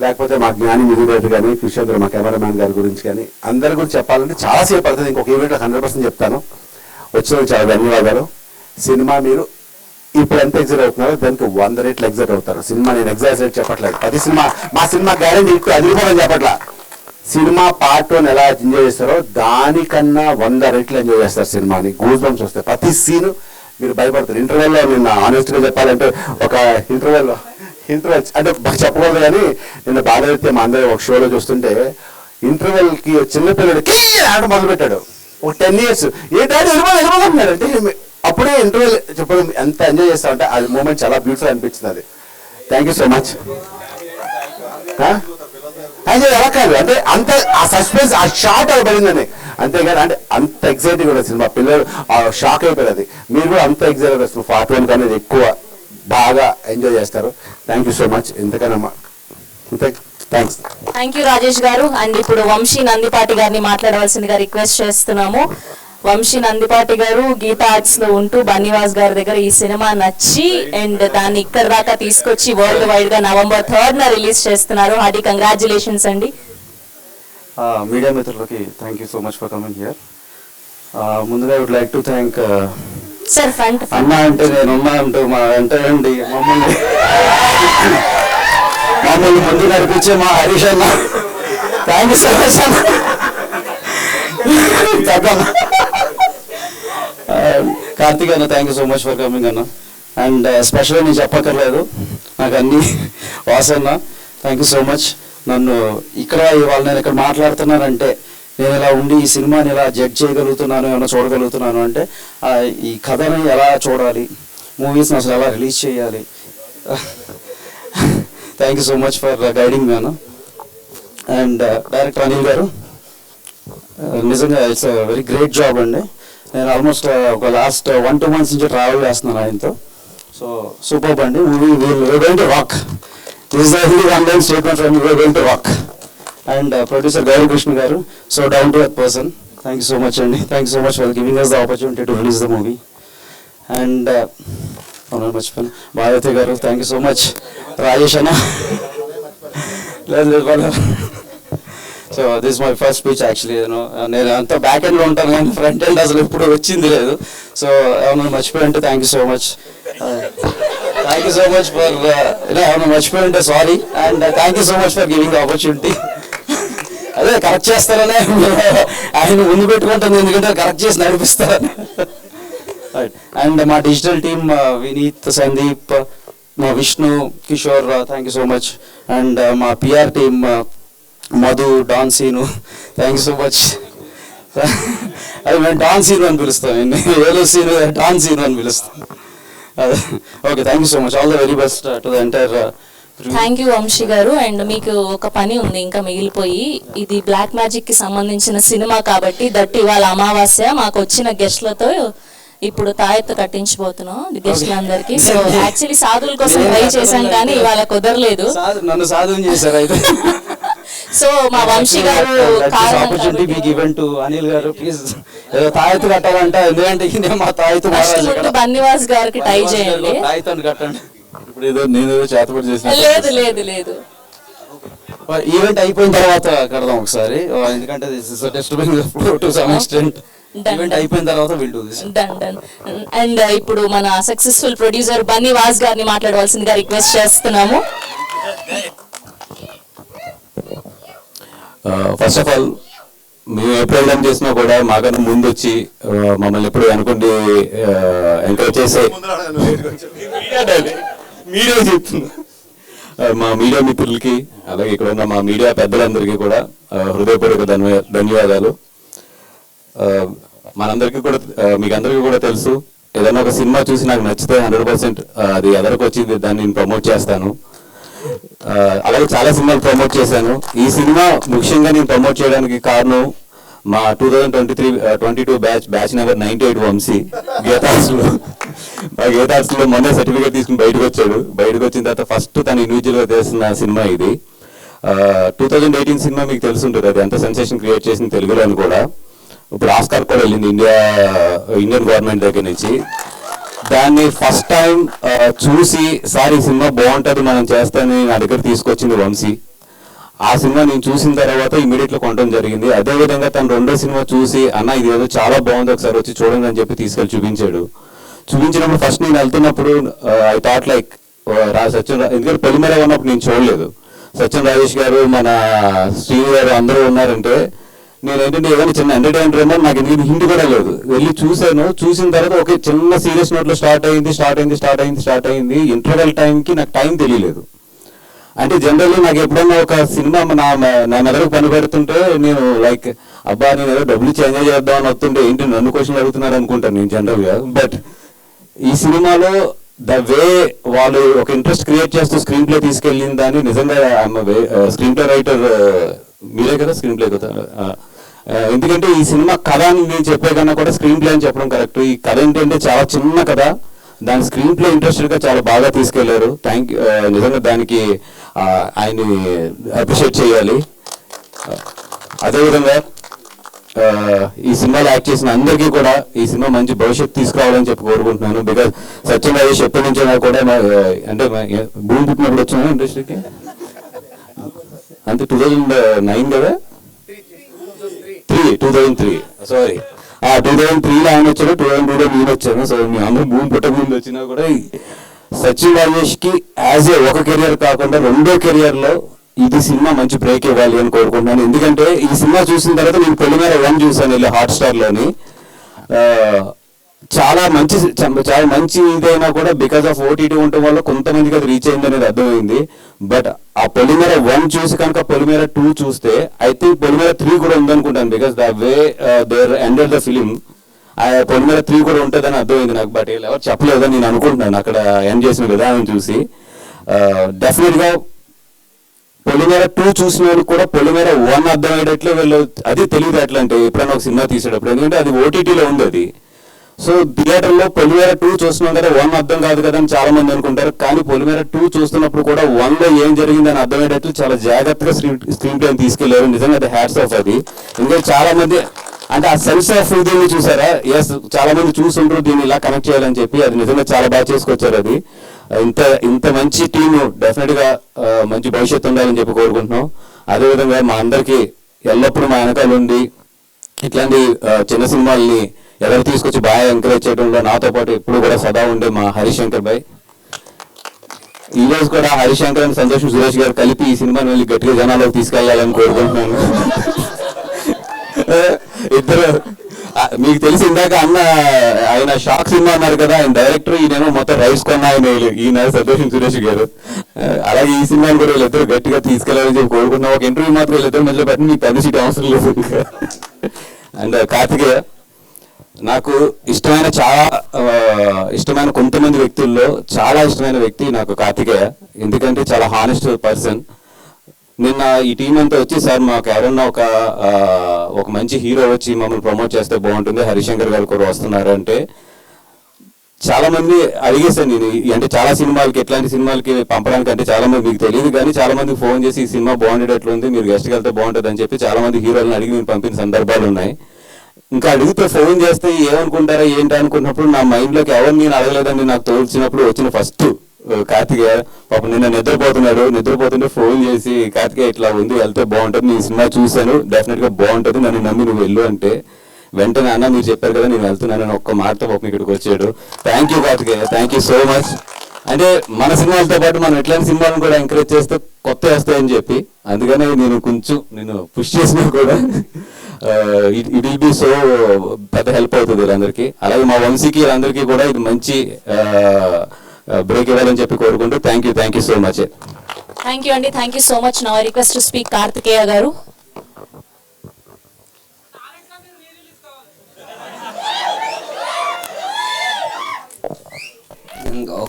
లేకపోతే మా జ్ఞాని మిథున్ కానీ, కృష్ణేంద్ర మా కెమెరామ్యాన్ గారి గురించి కానీ, అందరి గురించి చెప్పాలంటే చాలాసేపు పడుతుంది. ఇంకొక ఈవెంట్లో 100% చెప్తాను. వచ్చినందుకు చాలా ధన్యవాదాలు. సినిమా మీరు ఇప్పుడు ఎంత ఎగ్జైట్ అవుతున్నారో దానికి 100 రెట్లు ఎగ్జైట్ అవుతారు. సినిమా నేను ఎగ్జైట్ చెప్పట్లేదు, ప్రతి సినిమా మా సినిమా గ్యారెంటీ ఇప్పుడు అదిరిపోవడం చెప్పట్లా. సినిమా పార్ట్ 1 ఎలా ఎంజాయ్ చేస్తారో దానికన్నా 100 రెట్లు ఎంజాయ్ చేస్తారు సినిమాని. గూస్ బంప్స్ వస్తాయి ప్రతి సీను, మీరు భయపడతారు. ఇంటర్వెల్లో నిన్న ఆనెస్ట్గా చెప్పాలంటే ఒక ఇంటర్వెల్ అంటే చెప్పకూడదు కానీ నిన్న బాలైతే మా అందరూ ఒక షోలో చూస్తుంటే ఇంటర్వెల్కి చిన్నపిల్లడికి ఆడ మొదలు పెట్టాడు. ఒక 10 years ఏ డాడీ వెళ్ళిపోతున్నాడు అంటే అప్పుడే ఇంటర్వెల్ చెప్పడం ఎంత ఎంజాయ్ చేస్తామంటే అది మూమెంట్ చాలా బ్యూటిఫుల్ అనిపించింది. అది థ్యాంక్ యూ సో మచ్. ఎలా కాదు అంటే అంత ఆ సస్పెన్స్ ఆ షార్ట్ అయిపోయిందని అంతేగాని అంటే అంత ఎగ్జైటింగ్ కూడా సినిమా పిల్లలు షాక్ అయిపోయారు. అది మీరు కూడా అంత ఎగ్జైట్ అవుతారు. పార్ట్ 1 కానీ ఎక్కువ బాగా ఎంజాయ్ చేస్తారు. Thank you so much. ఎంతకన్నా thanks. Thank you Rajesh garu. And ఇప్పుడు వంశీ నందిపాటి గారిని మాట్లాడవలసిందిగా రిక్వెస్ట్ చేస్తున్నాము. వంశీ నందిపాటి గారు గీతా ఆర్ట్స్ లో ఉంటూ బన్నీవాస్ గారి దగ్గర ఈ సినిమా నచ్చి అండ్ దాన్ని ఇక్కడ దాకా తీసుకొచ్చి వరల్డ్ వైడ్ గా November 3rd రిలీజ్ చేస్తున్నారు. హార్డీ కంగ్రాచులేషన్స్ అండి. మీడియా మిత్రులకి thank you so much for coming here. ముందుగా I would like to thank sir ఫ్రంట్ అన్న అంటే నేనున్నా అంటూ మా అంటే అండి మమ్మల్ని ముందు నడిపించే మా హరీష్ అన్న. థ్యాంక్ యూ సో మచ్ అన్న. కార్తిక్ అన్న thank you so much for coming అన్న. అండ్ స్పెషల్గా నేను చెప్పక్కర్లేదు, నాకు అన్ని Vasanna thank you so much. నన్ను ఇక్కడ ఇవాళ నేను ఇక్కడ మాట్లాడుతున్నానంటే, నేను ఇలా ఉండి ఈ సినిమాని ఎలా జడ్జ్ చేయగలుగుతున్నాను, ఏమైనా చూడగలుగుతున్నాను అంటే ఈ కథని ఎలా చూడాలి, మూవీస్ని అసలు ఎలా రిలీజ్ చేయాలి. Thank you so much for guiding me అన్న. అండ్ డైరెక్టర్ అనిల్ గారు, నిజంగా ఇట్స్ వెరీ గ్రేట్ జాబ్ అండి. నేను ఆల్మోస్ట్ ఒక లాస్ట్ 1-2 months నుంచి ట్రావెల్ చేస్తున్నాను ఆయనతో. సో సూపర్ అండి movie. We're going to rock. This is the only one line statement from we're going to rock. And producer Gowri Krishna garu, so down to earth person, thank you so much అండి. Thank you so much for giving us the opportunity to release the movie. And మర్చిపోయాను Bharathi garu, thank you so much. Rajesh అన్న, so this my first speech actually. నేను అంత back ఎండ్లో ఉంటాను కానీ front end అసలు ఎప్పుడు వచ్చింది లేదు. సో ఏమన్నా మర్చిపోయింటే thank you so much. Thank you so much for ఏమన్నా మర్చిపోయింటే sorry. And thank you so much for giving the opportunity. అదే కరెక్ట్ చేస్తారనే ఆయన ముందు పెట్టుకుంటుంది, ఎందుకంటే కరెక్ట్ చేసి నడిపిస్తారని. అండ్ మా డిజిటల్ టీమ్ వినీత్, సందీప్, మా Vishnu, Kishore, thank you so much. And మా PR team Madhu, Don Seenu, thank you so much. అది మేము డాన్ సీను అని పిలుస్తాం, ఏలో సీను డాన్ సీను అని పిలుస్తాం. అదే okay, thank you so much. All the very best to the entire. Thank you Vamsi గారు. అండ్ మీకు ఒక పని ఉంది ఇంకా మిగిలిపోయి. ఇది బ్లాక్ మ్యాజిక్ కి సంబంధించిన సినిమా కాబట్టి దట్ ఇవాళ అమావాస్య మాకు వచ్చిన గెస్ట్లతో ఇప్పుడు తాయెత్తు కట్టించబోతున్నాం గెస్ట్లందరికీ. సో యాక్చువల్లీ సాధువుల కోసం ట్రై చేశాం కానీ ఇవాళ కుదరలేదు. నన్ను సాధువు చేశారు అయితే. సో మా వంశీ గారు opportunity be given to Anil గారు, ప్లీజ్ ఏదో తాయెత్తు కట్టాలంట, ఎందుకంటే మా తాయెత్తు బన్నివాస్ గారికి ట్రై చేయండి. తాయెత్తు కట్టండి. ఇప్పుడు ఏదో నేను ఏదో చేతపడి చేసిన లేదు లేదు లేదు, ఈవెంట్ అయిపోయిన తర్వాత కడదాం ఒకసారి, ఎందుకంటే టు సమ్ ఎక్స్టెంట్ ఈవెంట్ అయిపోయిన తర్వాత will do this. Done done. And ఇప్పుడు మన సక్సెస్ఫుల్ ప్రొడ్యూసర్ బన్నివాస్ గారిని మాట్లాడవలసిందిగా రిక్వెస్ట్ చేస్తున్నాము. ఫస్ట్ ఆఫ్ ఆల్ మేము ఏ ప్రోగ్రామ్ చేసినా కూడా మాకన్నా ముందు వచ్చి మమ్మల్ని ఎప్పుడు అనుకుంటే ఎంకరేజ్ చేసే మీడియా చెప్తుంది మా మీడియా మిత్రులకి, అలాగే ఇక్కడ ఉన్న మా మీడియా పెద్దలందరికీ కూడా హృదయపూర్వక ధన్యవాదాలు. మనందరికీ కూడా మీకు అందరికీ కూడా తెలుసు, ఏదైనా ఒక సినిమా చూసి నాకు నచ్చితే 100% అది ఎదరికి వచ్చింది దాన్ని నేను ప్రమోట్ చేస్తాను. అలాగే చాలా సినిమాలు ప్రమోట్ చేశాను. ఈ సినిమా ముఖ్యంగా నేను ప్రమోట్ చేయడానికి కారణం మా 2023-22 బ్యాచ్ నెంబర్ 98 వంశీ గీతార్స్లో. మా గీతార్స్లో మొన్నే సర్టిఫికేట్ తీసుకుని బయటకు వచ్చాడు. బయటకు వచ్చిన తర్వాత ఫస్ట్ తను ఇండివిజువల్గా చేసిన సినిమా ఇది. 2018 సినిమా మీకు తెలుసుంటుంది, అది ఎంత సెన్సేషన్ క్రియేట్ చేసింది తెలుగులోని కూడా. ఇప్పుడు ఆస్కార్ కూడా వెళ్ళింది ఇండియన్ గవర్నమెంట్ దగ్గర నుంచి. దాన్ని ఫస్ట్ టైం చూసి సార్ ఈ సినిమా బాగుంటుంది మనం చేస్తానని నా దగ్గర తీసుకొచ్చింది వంశీ. ఆ సినిమా నేను చూసిన తర్వాత ఇమీడియట్గా కొనడం జరిగింది. అదేవిధంగా తను రెండో సినిమా చూసి అన్న ఇది ఏదో చాలా బాగుంది ఒకసారి వచ్చి చూడండి అని చెప్పి తీసుకెళ్ళి చూపించాడు. చూపించినప్పుడు ఫస్ట్ నేను వెళ్తున్నప్పుడు ఐ థాట్ లైక్ ఎందుకంటే పొలిమేర ఉన్నప్పుడు నేను చూడలేదు. సత్యం రాజేష్ గారు, మన శ్రీని గారు అందరూ ఉన్నారంటే నేను ఏంటంటే ఏదైనా చిన్న ఎంటర్టైనర్ ఏమో నాకు ఎందుకంటే హిందీ కూడా లేదు. వెళ్ళి చూశాను. చూసిన తర్వాత ఒక చిన్న సీరియస్ నోట్లో స్టార్ట్ అయింది. ఇంటర్వెల్ టైంకి నాకు టైం తెలియలేదు. అంటే జనరల్లీ నాకు ఎప్పుడైనా ఒక సినిమా నా మెదడుకు పని పెడుతుంటే నేను లైక్ అబ్బా నేను ఏదో డబ్బులు ఇచ్చి ఎంజాయ్ చేద్దామని వస్తుంటే ఏంటి నన్ను క్వశ్చన్ అడుగుతున్నారు అనుకుంటాను నేను జనరల్గా. బట్ ఈ సినిమాలో ద వే వాళ్ళు ఒక ఇంట్రెస్ట్ క్రియేట్ చేస్తూ స్క్రీన్ ప్లే తీసుకెళ్ళిన దాన్ని నిజంగా స్క్రీన్ ప్లే రైటర్ మీరే కదా, స్క్రీన్ ప్లే కదా. ఎందుకంటే ఈ సినిమా కథ అని నేను చెప్పే కన్నా కూడా స్క్రీన్ ప్లే అని చెప్పడం కరెక్ట్. ఈ కథ ఏంటంటే చాలా చిన్న కథ, దాని స్క్రీన్ ప్లే ఇంట్రెస్టెడ్గా చాలా బాగా తీసుకెళ్లారు. నిజంగా దానికి ఆయన్ని అప్రిషియేట్ చేయాలి. అదేవిధంగా ఈ సినిమాలో యాక్ట్ చేసిన అందరికీ కూడా ఈ సినిమా మంచి భవిష్యత్తు తీసుకురావాలని చెప్పి కోరుకుంటున్నాను. బికాజ్ సత్యం రాజేష్ ఎప్పటి నుంచో కూడా అంటే భూమి పుట్టినప్పుడు వచ్చాను ఇండస్ట్రీకి అంతే 2009 కదా, 2003 సారీ 2003లో ఆయన వచ్చాడు, 2002లో నేను వచ్చాను. సో మీ అందరూ భూమి పుట్టక ముందు వచ్చినా కూడా సచిన్ రాజేష్కి యాజ్ ఏ ఒక కెరియర్ కాకుండా రెండో కెరియర్లో ఇది సినిమా మంచి బ్రేక్ ఇవ్వాలి అని కోరుకుంటున్నాను. ఎందుకంటే ఈ సినిమా చూసిన తర్వాత నేను పొలిమేర 1 చూసాను వెళ్ళి హాట్స్టార్లోని. చాలా మంచి ఇదైనా కూడా బికాస్ ఆఫ్ ఓటీటీ ఉండటం వల్ల కొంతమందికి అది రీచ్ అయింది అనేది అర్థమైంది. బట్ ఆ పొలిమేర 1 చూసి కనుక పొలిమేర 2 చూస్తే ఐ థింక్ పొలిమేర 3 కూడా ఉందనుకుంటాను. Because the way there ended the film, ఆ పొలిమేర 3 కూడా ఉంటుందని అర్థమైంది నాకు. బట్ ఎవరు చెప్పలేదని నేను అనుకుంటున్నాను అక్కడ ఎండ్ చేసిన విధానం చూసి. డెఫినెట్గా పొలిమేర 2 చూసిన వాళ్ళకి కూడా పొలిమేర 1 అర్థమయ్యేటట్లు వీళ్ళు అది తెలియదు ఎట్లా అంటే ఎప్పుడైనా ఒక సినిమా తీసేటప్పుడు, ఎందుకంటే అది ఓటీటీలో ఉంది అది. సో థియేటర్లో పొలిమేర 2 చూస్తున్నాం కదా 1 అర్థం కాదు కదా అని చాలా మంది అనుకుంటారు. కానీ పొలిమేర 2 చూస్తున్నప్పుడు కూడా 1లో ఏం జరిగిందని అర్థమయ్యేటట్లు చాలా జాగ్రత్తగా స్క్రీన్ ప్లేని తీసుకెళ్లారు. నిజంగా అది హ్యాట్స్ ఆఫ్ అది. ఎందుకంటే చాలా మంది అంటే ఆ సెన్స్ ఆఫ్ దీన్ని చూసారా, ఎస్ చాలా మంది చూసుంటారు దీన్ని ఇలా కనెక్ట్ చేయాలని చెప్పి. అది నిజంగా చాలా బాగా చేసుకొచ్చారు. అది ఇంత మంచి టీము డెఫినెట్గా మంచి భవిష్యత్తు ఉండాలని చెప్పి కోరుకుంటున్నాం. అదేవిధంగా మా అందరికీ ఎల్లప్పుడూ మా వెనకాల ఉండి ఇట్లాంటి చిన్న సినిమాల్ని ఎవరు తీసుకొచ్చి బాగా ఎంకరేజ్ చేయడంలో నాతో పాటు ఎప్పుడు కూడా సదా ఉండే మా హరిశంకర్ భాయ్. ఈ రోజు కూడా హరిశంకర్ అండ్ సంతోష్ సురేష్ గారు కలిపి ఈ సినిమాని వెళ్ళి గట్టిగా జనాల్లోకి తీసుకెళ్లాలని కోరుకుంటున్నాను. ఇద్దరు మీకు తెలిసి ఇందాక ఆయన షాక్ సినిమా అన్నారు కదా, ఆయన డైరెక్టర్, ఈయనేమో మొత్తం రైట్స్ కొన్న ఈయన సంతోష్ సురేష్ గారు. అలాగే ఈ సినిమాని కూడా వీళ్ళిద్దరు గట్టిగా తీసుకెళ్లాలని చెప్పి కోరుకుంటున్నాం. ఒక ఇంటర్వ్యూ మాత్రం వీళ్ళిద్దరు మధ్యలో పెట్టి మీకు పెద్ద సీట్ అవసరం లేదు. అండ్ కార్తికేయ నాకు ఇష్టమైన కొంతమంది వ్యక్తుల్లో చాలా ఇష్టమైన వ్యక్తి నాకు కార్తికేయ. ఎందుకంటే చాలా హానెస్ట్ పర్సన్. నిన్న ఈ టీం అంతా వచ్చి సార్ మాకు ఎవరన్నా ఒక మంచి హీరో వచ్చి మమ్మల్ని ప్రమోట్ చేస్తే బాగుంటుంది, హరిశంకర్ గారు కూడా వస్తున్నారు అంటే చాలా మంది అడిగేసాను నేను. అంటే చాలా సినిమాలకి ఎట్లాంటి సినిమాలకి పంపడానికి అంటే చాలా మంది మీకు తెలియదు కానీ చాలా మందికి ఫోన్ చేసి ఈ సినిమా బాగుండేటట్లుంది మీరు గెస్ట్కి వెళ్తే బాగుంటుంది అని చెప్పి చాలా మంది హీరోలను అడిగి నేను పంపిన సందర్భాలు ఉన్నాయి. ఇంకా అడిగితే ఫోన్ చేస్తే ఏమనుకుంటారా ఏంటి అనుకున్నప్పుడు నా మైండ్లోకి ఎవరు నేను అడగలేదని నాకు తోచినప్పుడు వచ్చిన ఫస్ట్ కార్తికేయ. పాపం నిన్న నిద్రపోతుంటే ఫోన్ చేసి కార్తికేయ ఇట్లా ఉంది వెళ్తే బాగుంటుంది, నేను సినిమా చూశాను డెఫినెట్గా బాగుంటుంది, నన్ను నమ్మి నువ్వు వెళ్ళు అంటే వెంటనే అన్న మీరు చెప్పారు కదా నేను వెళ్తున్నానని ఒక్క మాటతో పాపం ఇక్కడికి వచ్చాడు. Thank you Karthikeya, thank you so much. అంటే మన సినిమాలతో పాటు మనం ఎట్లాంటి సినిమాలను కూడా ఎంకరేజ్ చేస్తే కొత్త వస్తాయని చెప్పి అందుకనే నేను పుష్ చేసినా కూడా ఇట్ విల్ బి సో పెద్ద హెల్ప్ అవుతుంది వీళ్ళందరికీ. అలాగే మా వంశీకి వీళ్ళందరికీ కూడా ఇది మంచి బ్రేక్ ఇవ్వాలని చెప్పి కోరుకుంటూ thank you so much. Thank you అండి, థ్యాంక్ యూ సో మచ్. నా రిక్వెస్ట్ టు స్పీక్ కార్తికేయ గారు.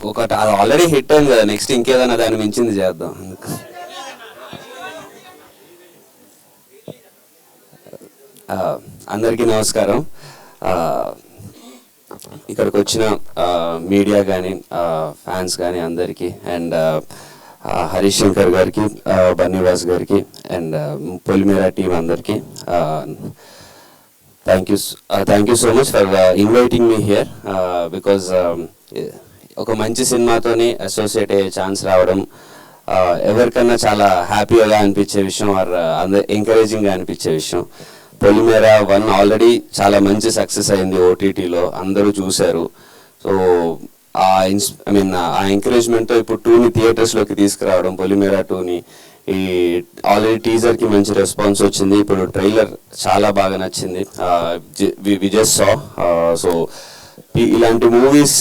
ఒకటి అది ఆల్రెడీ హిట్ అయింది కదా, నెక్స్ట్ ఇంకేదైనా దాన్ని మించింది చేద్దాం. అందరికీ నమస్కారం. ఇక్కడికి వచ్చిన మీడియా కానీ ఫ్యాన్స్ కానీ అందరికీ అండ్ హరిశంకర్ గారికి, బన్నీవాస్ గారికి అండ్ పొలిమేర టీం అందరికీ thank you so much for inviting me here. Because ఒక మంచి సినిమాతోని అసోసియేట్ అయ్యే ఛాన్స్ రావడం ఎవరికన్నా చాలా హ్యాపీగా అనిపించే విషయం, ఆర్ ఎంకరేజింగ్గా అనిపించే విషయం. పొలిమేర 1 ఆల్రెడీ చాలా మంచి సక్సెస్ అయింది ఓటీటీలో, అందరూ చూశారు. సో ఆ ఎంకరేజ్మెంట్తో ఇప్పుడు 2ని థియేటర్స్లోకి తీసుకురావడం, పొలిమేర 2ని ఈ ఆల్రెడీ టీజర్కి మంచి రెస్పాన్స్ వచ్చింది. ఇప్పుడు ట్రైలర్ చాలా బాగా నచ్చింది. We just saw. సో ఇలాంటి మూవీస్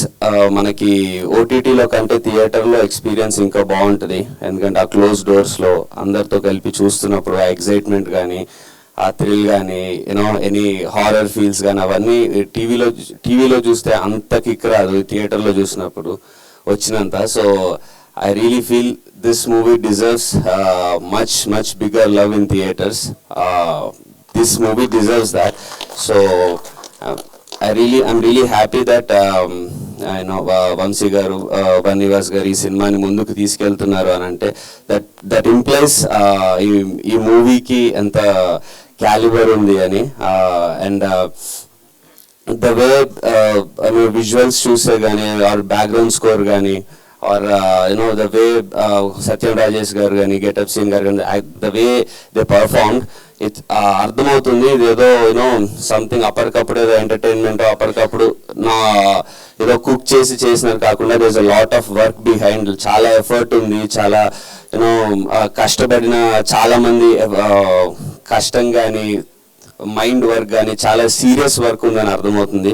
మనకి ఓటీటీలో కంటే థియేటర్లో ఎక్స్పీరియన్స్ ఇంకా బాగుంటుంది. ఎందుకంటే ఆ క్లోజ్ డోర్స్లో అందరితో కలిపి చూస్తున్నప్పుడు ఆ ఎగ్జైట్మెంట్ కానీ ఆ థ్రిల్ కానీ ఎనీ హారర్ ఫీల్స్ కానీ అవన్నీ టీవీలో చూస్తే అంత కిక్ రాదు థియేటర్లో చూసినప్పుడు వచ్చినంత. So I really feel this movie deserves much bigger love in theaters. This movie deserves that. So I'm really happy that Vamshi garu, Bunny Vas గారు ఈ సినిమాని ముందుకు తీసుకెళ్తున్నారు అని అంటే దట్ ఇంప్లైస్ ఈ మూవీకి ఎంత క్యాలిబర్ ఉంది అని. అండ్ ద వే విజువల్స్ చూసే కానీ ఆర్ బ్యాక్గ్రౌండ్ స్కోర్ కానీ ఆర్ ద వే సత్యం రాజేష్ గారు కానీ గెటప్ సీన్ గారు కానీ ద వే దే పర్ఫార్మ్డ్ అర్థమవుతుంది ఇదేదో సంథింగ్ అప్పటికప్పుడు ఏదో ఎంటర్టైన్మెంట్ అప్పటికప్పుడు ఏదో కుక్ చేసినారు కాకుండా there is a lot of work behind. చాలా ఎఫర్ట్ ఉంది, చాలా యూనో కష్టపడిన చాలామంది కష్టం కానీ మైండ్ వర్క్ కానీ చాలా సీరియస్ వర్క్ ఉందని అర్థమవుతుంది.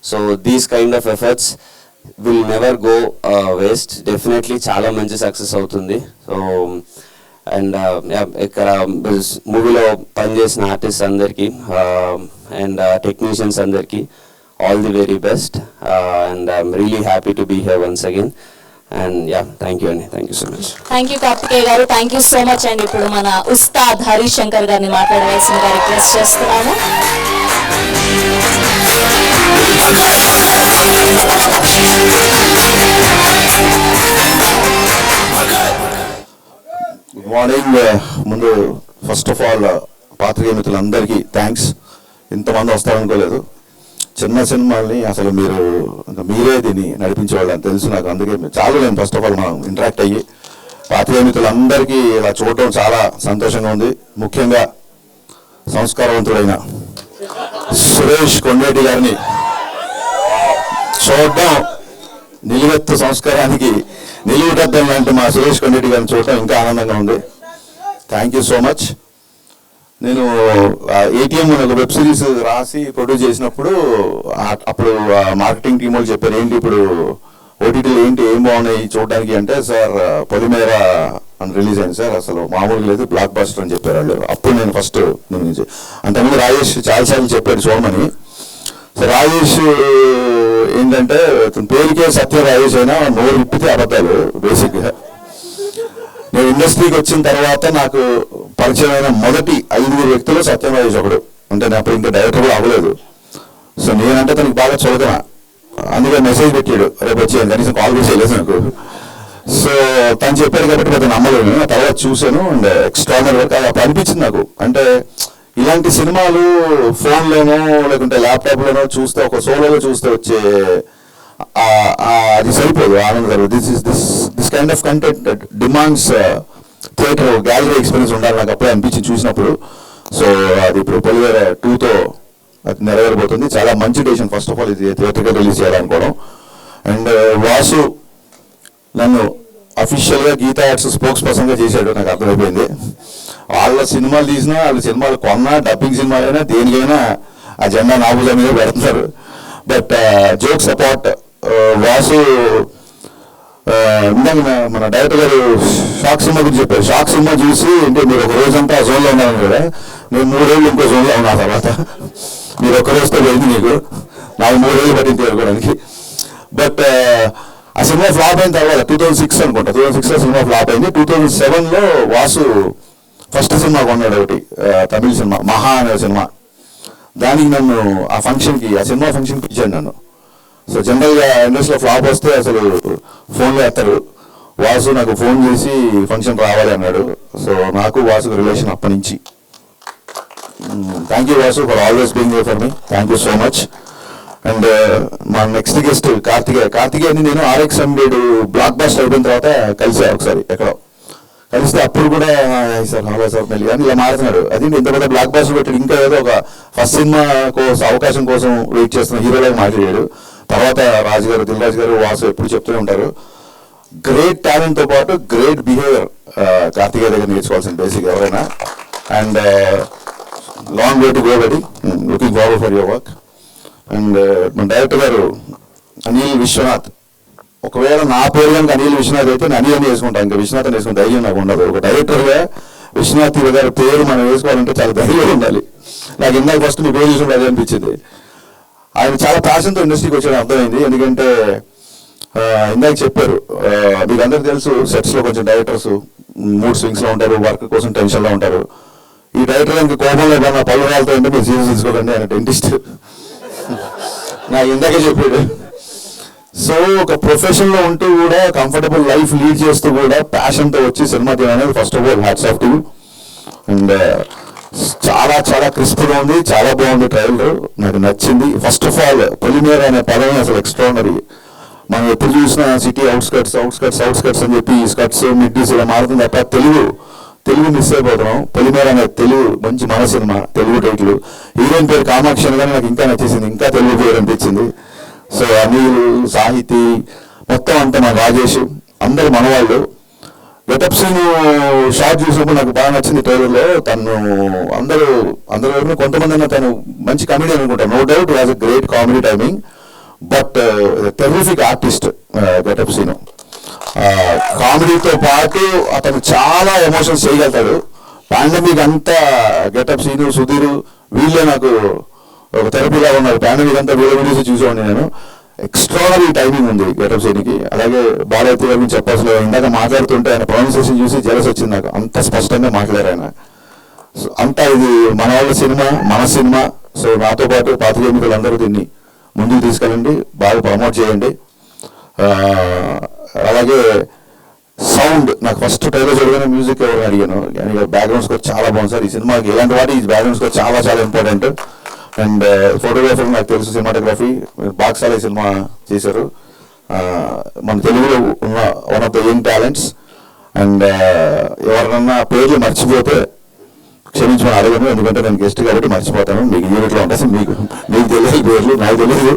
So these kind of efforts will never go waste. Definitely చాలా మంచి సక్సెస్ అవుతుంది. సో అండ్ ఇక్కడ మూవీలో పనిచేసిన ఆర్టిస్ట్ అందరికీ అండ్ టెక్నీషియన్స్ అందరికీ all the very best. And I'm really happy to be here once again. And thank you అండి. Thank you so much. Thank you Karthikeya garu, thank you so much అండి. ఇప్పుడు మన ఉస్తాద్ హరీష్ శంకర్ గారిని మాట్లాడవలసిందిగా రిక్వెస్ట్ చేస్తున్నాము. Good morning. ముందు first of all పాత్రికేయ మిత్రులందరికీ థ్యాంక్స్. ఇంతమంది వస్తారనుకోలేదు. చిన్న సినిమాల్ని అసలు మీరే దీన్ని నడిపించేవాళ్ళు అని తెలుసు నాకు. అందుకే చాలా నేను ఫస్ట్ ఆఫ్ ఆల్ మనం ఇంటరాక్ట్ అయ్యి పాత్రికేయ మిత్రులందరికీ ఇలా చూడటం చాలా సంతోషంగా ఉంది. ముఖ్యంగా సంస్కారవంతుడైన సురేష్ కొండేటి గారిని చూడటం, నిలువెత్తు సంస్కారానికి నిలువుటద్దం లాంటి మా సురేష్ కొండేటి గారిని చూడటం ఇంకా ఆనందంగా ఉంది. Thank you so much. నేను ఏటీఎం ఒక వెబ్ సిరీస్ రాసి ప్రొడ్యూస్ చేసినప్పుడు అప్పుడు మార్కెటింగ్ టీం వాళ్ళు చెప్పారు, ఏంటి ఇప్పుడు ఓటీటీలు ఏంటి ఏం బాగున్నాయి చూడడానికి అంటే, సార్ పొలిమేర అని రిలీజ్ అయింది సార్, అసలు మామూలుగా లేదు, బ్లాక్ బస్టర్ అని చెప్పారు వాళ్ళు. అప్పుడు నేను ఫస్ట్ అంతకుముందు రాజేష్ చాలాసార్లు చెప్పాడు చూడమని. సో రాజేష్ ఏంటంటే పేరుకే సత్య రాజేష్ అయినా నోరు విప్పితే అబద్ధాలు. బేసిక్గా నేను ఇండస్ట్రీకి వచ్చిన తర్వాత నాకు పరిచయమైన మొదటి 5 వ్యక్తులు సత్యం రాజేష్ ఒకడు. అంటే నేను అప్పుడు ఇంకా డైరెక్టర్ కూడా అవ్వలేదు. సో నేనంటే తనకి బాగా చదువుతున్నా, అందుకే మెసేజ్ పెట్టాడు రేపు వచ్చేయండి, కనీసం కాల్ కూడా చేయలేదు నాకు. సో తను చెప్పాడు కాబట్టి పెద్ద నమ్మలేదు. ఆ తర్వాత చూశాను అండ్ ఎక్స్ట్రానరీ వర్క్ అప్పుడు అనిపించింది నాకు. అంటే ఇలాంటి సినిమాలు ఫోన్లోనో లేకుంటే ల్యాప్టాప్లోనో చూస్తే, ఒక సోలోలో చూస్తే వచ్చే అది సరిపోదు Anand. This kind of content demands theatre gallery experience ఉండాలి నాకు అప్పుడే అనిపించి చూసినప్పుడు. సో అది ఇప్పుడు పొలిమేర 2తో అది నెరవేరబోతుంది. చాలా మంచి డెసిషన్ ఫస్ట్ ఆఫ్ ఆల్ ఇది థియేటర్గా రిలీజ్ చేయాలనుకోవడం. అండ్ వాసు నన్ను అఫీషియల్గా గీతా ఆర్ట్స్ స్పోక్స్ పర్సన్గా చేశాడు, నాకు అర్థమైపోయింది. వాళ్ళ సినిమాలు తీసినా, వాళ్ళ సినిమాలు కొన్నా, డబ్బింగ్ సినిమాలైనా దేనికైనా ఆ జెండా నా భుజం మీద పెడుతున్నారు. బట్ జోక్స్ అపార్ట్, వాసు ఇందాక మన డైరెక్టర్ గారు షాక్ సినిమా గురించి చెప్పారు. షాక్ సినిమా చూసి అంటే మీరు ఒక రోజంతా ఆ జోన్లో ఉన్నాను కదా, నేను 3 ఏళ్ళు ఇంకో జోన్లో ఉన్నా. తర్వాత మీరు ఒక్క రోజుతో పోయింది, నీకు నాకు 3 ఏళ్ళు పట్టింది తేరుకోవడానికి. బట్ ఆ సినిమా ఫ్లాప్ అయిన తర్వాత 2006 అనుకుంటా, 2006లో సినిమా ఫ్లాప్ అయింది. 2007లో వాసు ఫస్ట్ సినిమా కొన్నాడు ఒకటి, తమిళ సినిమా మహా అనే సినిమా. దానికి నన్ను ఆ సినిమా ఫంక్షన్కి ఇచ్చాడు నన్ను. సో జనరల్గా ఇండస్ట్రీలో ఫ్లాప్ వస్తే అసలు ఫోన్లో ఎత్తారు. వాసు నాకు ఫోన్ చేసి ఫంక్షన్ రావాలి అన్నాడు. సో నాకు వాసుకు రిలేషన్ అప్పటి నుంచి. Thank you Vasu for always being there for me. Thank you so much. And మా నెక్స్ట్ గెస్ట్ కార్తికేయని నేను RX-100 బ్లాక్ బస్టర్ అయిపోయిన తర్వాత కలిసా ఒకసారి ఎక్కడో. కలిస్తే అప్పుడు కూడా సార్ హలో సార్ మళ్ళీ అని ఇలా మారుతున్నాడు. అది ఇంత పెద్ద బ్లాక్ బస్టర్ పెట్టాడు, ఇంకా ఏదో ఒక ఫస్ట్ సినిమా కోసం అవకాశం కోసం వెయిట్ చేస్తున్న హీరోలాగా మాట్లాడాడు. తర్వాత దిల్ రాజు గారు వాసు ఎప్పుడు చెప్తూనే ఉంటారు, గ్రేట్ టాలెంట్తో పాటు గ్రేట్ బిహేవియర్ కార్తికేయ దగ్గర నేర్చుకోవాల్సిన బేసిక్ ఎవరైనా. And long way to go buddy, looking forward for your work. And మన డైరెక్టర్ గారు అనిల్ విశ్వనాథ్, ఒకవేళ నా పేరు కనుక అనిల్ విశ్వనాథ్ అయితే నేను అనిల్ వేసుకుంటాను, ఇంకా విశ్వనాథ్ వేసుకునే ధైర్యం నాకు ఉండదు. ఒక డైరెక్టర్గా విశ్వనాథ్ గారి పేరు మనం వేసుకోవాలంటే చాలా ధైర్యం ఉండాలి. నాకు ఇందాక ఫస్ట్ మీ పేరు చూసినప్పుడు అదే అనిపించింది. ఆయన చాలా ప్యాషన్తో ఇండస్ట్రీకి వచ్చాడు అర్థమైంది. ఎందుకంటే ఇందాక చెప్పారు, మీకు అందరికి తెలుసు సెట్స్లో కొంచెం డైరెక్టర్స్ మూడ్ స్వింగ్స్లో ఉంటారు, వర్క్ కోసం టెన్షన్లో ఉంటారు. ఈ డైరెక్టర్ కనుక కోపంలో ఏమన్నా పళ్ళు రాలుతో ఉంటే మీరు సీరియస్ తీసుకోకండి, ఆయన డెంటిస్ట్ నాకు ఇందాకే చెప్పాడు. సో ఒక ప్రొఫెషన్లో ఉంటూ కూడా కంఫర్టబుల్ లైఫ్ లీడ్ చేస్తూ కూడా ప్యాషన్తో వచ్చి సినిమా తీయడం అనేది first of all hats off to you. And చాలా చాలా క్రిస్ప్గా ఉంది, చాలా బాగుంది ట్రైలర్, నాకు నచ్చింది. ఫస్ట్ ఆఫ్ ఆల్ పొలిమేర అనే పదం అసలు ఎక్స్ట్రాడనరీ. మనం ఎప్పుడు చూసినా సిటీ అవుట్స్కట్స్ అని చెప్పి స్కట్స్ మిడ్డీస్ ఇలా మారుతుంది తప్ప తెలుగు మిస్ అయిపోతున్నాం. పొలిమేర అనే తెలుగు మంచి మన సినిమా, తెలుగు టైటిల్. హీరోయిన్ పేరు కామాక్షి అనగానే నాకు ఇంకా నచ్చేసింది, ఇంకా తెలుగు పేరు అనిపించింది. సో అనిల్, సాహితీ మొత్తం అంతా మన రాజేష్ అందరూ మనవాళ్ళు. గెటప్ సీన్ షార్ట్ చూసినప్పుడు నాకు బాగా నచ్చింది ట్రైలర్లో. తను అందరూ కొంతమంది అయినా తను మంచి కామెడియన్ అనుకుంటాను. No doubt has a great comedy timing, but terrific artist Getup Seenu. కామెడీతో పాటు అతను చాలా ఎమోషన్స్ చేయగలుగుతాడు. పాండమిక్ అంతా గెటప్ సీను, సుధీర్ వీళ్ళే నాకు ఒక థెరపీలా ఉన్నారు. పాండమిక్ అంతా వీళ్ళ వీడియోస్ చూసేవాడిని నేను. ఎక్స్ట్రాడనరీ టైమింగ్ ఉంది గెటప్ సీన్కి. అలాగే బాలయ్య గురించి చెప్పాల్సిన, ఇందాక మాట్లాడుతుంటే ఆయన ప్రొనౌన్సియేషన్ చూసి జలస్ వచ్చింది నాకు, అంత స్పష్టంగా మాట్లాడారు ఆయన. సో అంతా ఇది మన వాళ్ళ సినిమా, మన సినిమా. సో నాతో పాటు పాత్రికేయ మిత్రులందరూ దీన్ని ముందుకు తీసుకెళ్ళండి, బాగా ప్రమోట్ చేయండి. అలాగే సౌండ్, నాకు ఫస్ట్ ట్రైలర్ చూడగానే మ్యూజిక్ ఎవరు అడిగాను, కానీ బ్యాక్గ్రౌండ్ స్కోర్ చాలా బాగుంది సార్. ఈ సినిమాకి ఇలాంటి వాటి ఈ బ్యాక్గ్రౌండ్ స్కోర్ చాలా చాలా ఇంపార్టెంట్. అండ్ ఫోటోగ్రఫీ నాకు తెలుసు, సినిమాటోగ్రఫీ బాక్సాల సినిమా చేశారు. మన తెలుగులో ఉన్న one of the young talents. And ఎవరినన్నా పేర్లు మర్చిపోతే క్షమించమని అడగను, ఎందుకంటే నేను గెస్ట్ కాబట్టి మర్చిపోతాను. మీకు యూనిట్లో ఉంటుంది, మీకు తెలియదు పేర్లు, నాకు తెలియదు.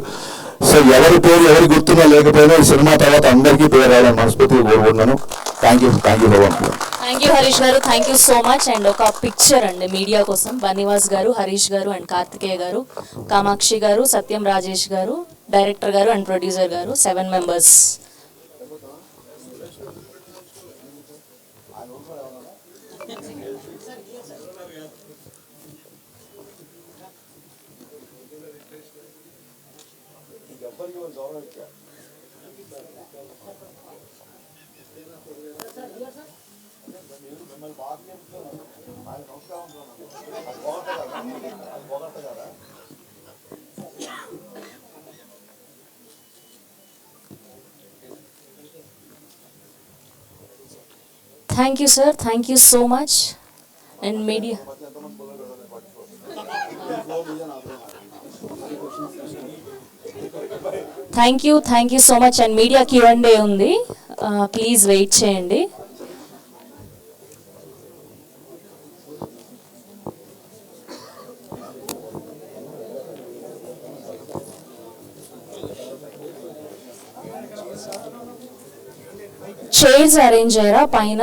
సో ఎవరి పేరు ఎవరి గుర్తున్నా లేకపోయినా ఈ సినిమా తర్వాత అందరికీ పేరు రావాలని మనస్ఫూర్తిగా కోరుకుంటున్నాను. Thank you Bhagavan. Thank you Harish garu, thank you so much. And ఒక పిక్చర్ అండి మీడియా కోసం, బనివాస్ గారు, హరీష్ గారు అండ్ కార్తికేయ గారు, కామాక్షి గారు, సత్యం రాజేష్ గారు, డైరెక్టర్ గారు అండ్ ప్రొడ్యూసర్ గారు, 7 members. Thank you sir, thank you so much. And media. Thank you so much. And media Q&A ఉంది, ప్లీజ్ వెయిట్ చేయండి. చైర్స్ అరేంజ్ అయ్యారా పైన?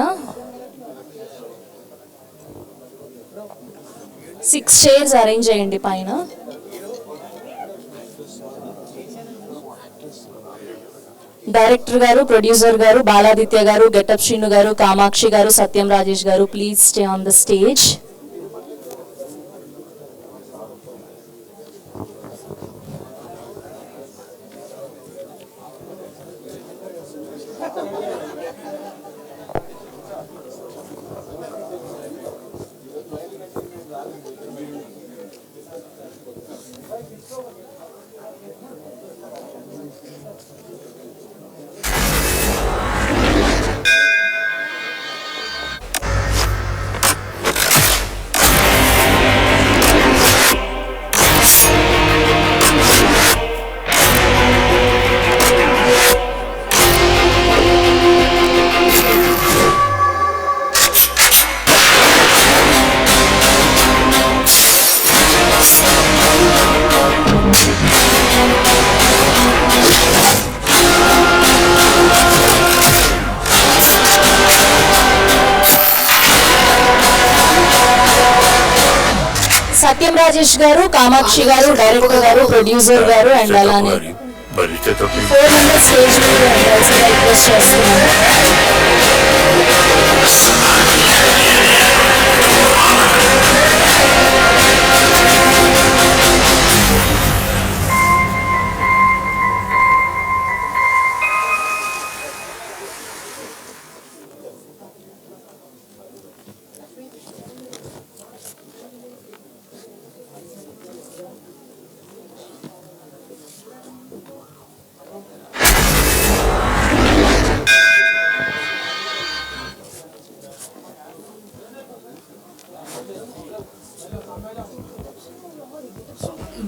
6 చైర్స్ అరేంజ్ చేయండి పైన. డైరెక్టర్ గారు, ప్రొడ్యూసర్ గారు, బాలాదిత్య గారు, గెటప్ శ్రీను గారు, కామాక్షి గారు, Satyam Rajesh garu, please stay on the stage. Satyam Rajesh garu, Kamakshi గారు, డైరెక్టర్ గారు, ప్రొడ్యూసర్ గారు అండ్ అలానే 4 members స్టేజ్ మీద ఉండాల్సిందిగా రిక్వెస్ట్ చేస్తున్నాను.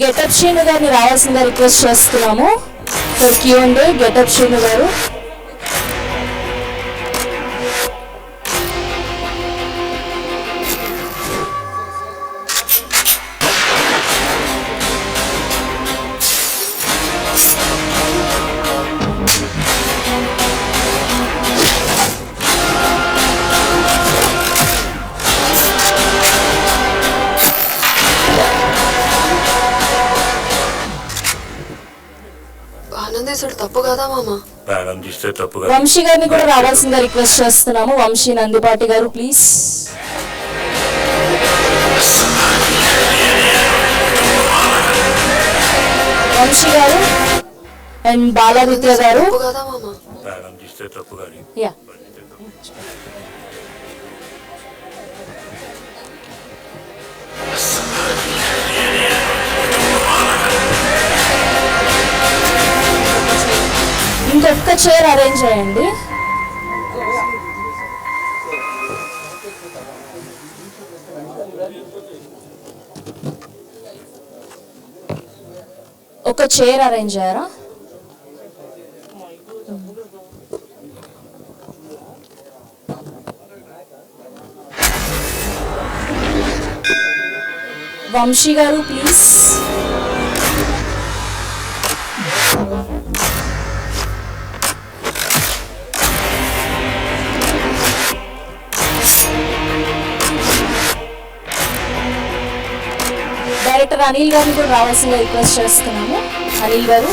గెటప్ శ్రీను గారిని రావాల్సిందిగా రిక్వెస్ట్ చేస్తున్నాము. ఫర్ Q&A గెటప్ శ్రీను గారు. తీసుడు తప్పు కదా మామ. ప్రాణం తీస్తే తప్పు కాదు. వంశీ గారిని కూడా రావాల్సిందిగా రిక్వెస్ట్ చేస్తున్నాము. వంశీ నందిపాటి గారు ప్లీజ్. వంశీ గారు అండ్ బాలాదిత్య గారు. ప్రాణం తీస్తే తప్పు కానీ యా ఇంకొక చైర్ అరేంజ్ చేయండి. ఒక చైర్ అరేంజ్ చేయరా? వంశీ గారు ప్లీజ్. డైరెక్టర్ అనిల్ గారిని కూడా రావాల్సిందిగా రిక్వెస్ట్ చేస్తున్నాము. అనిల్ గారు.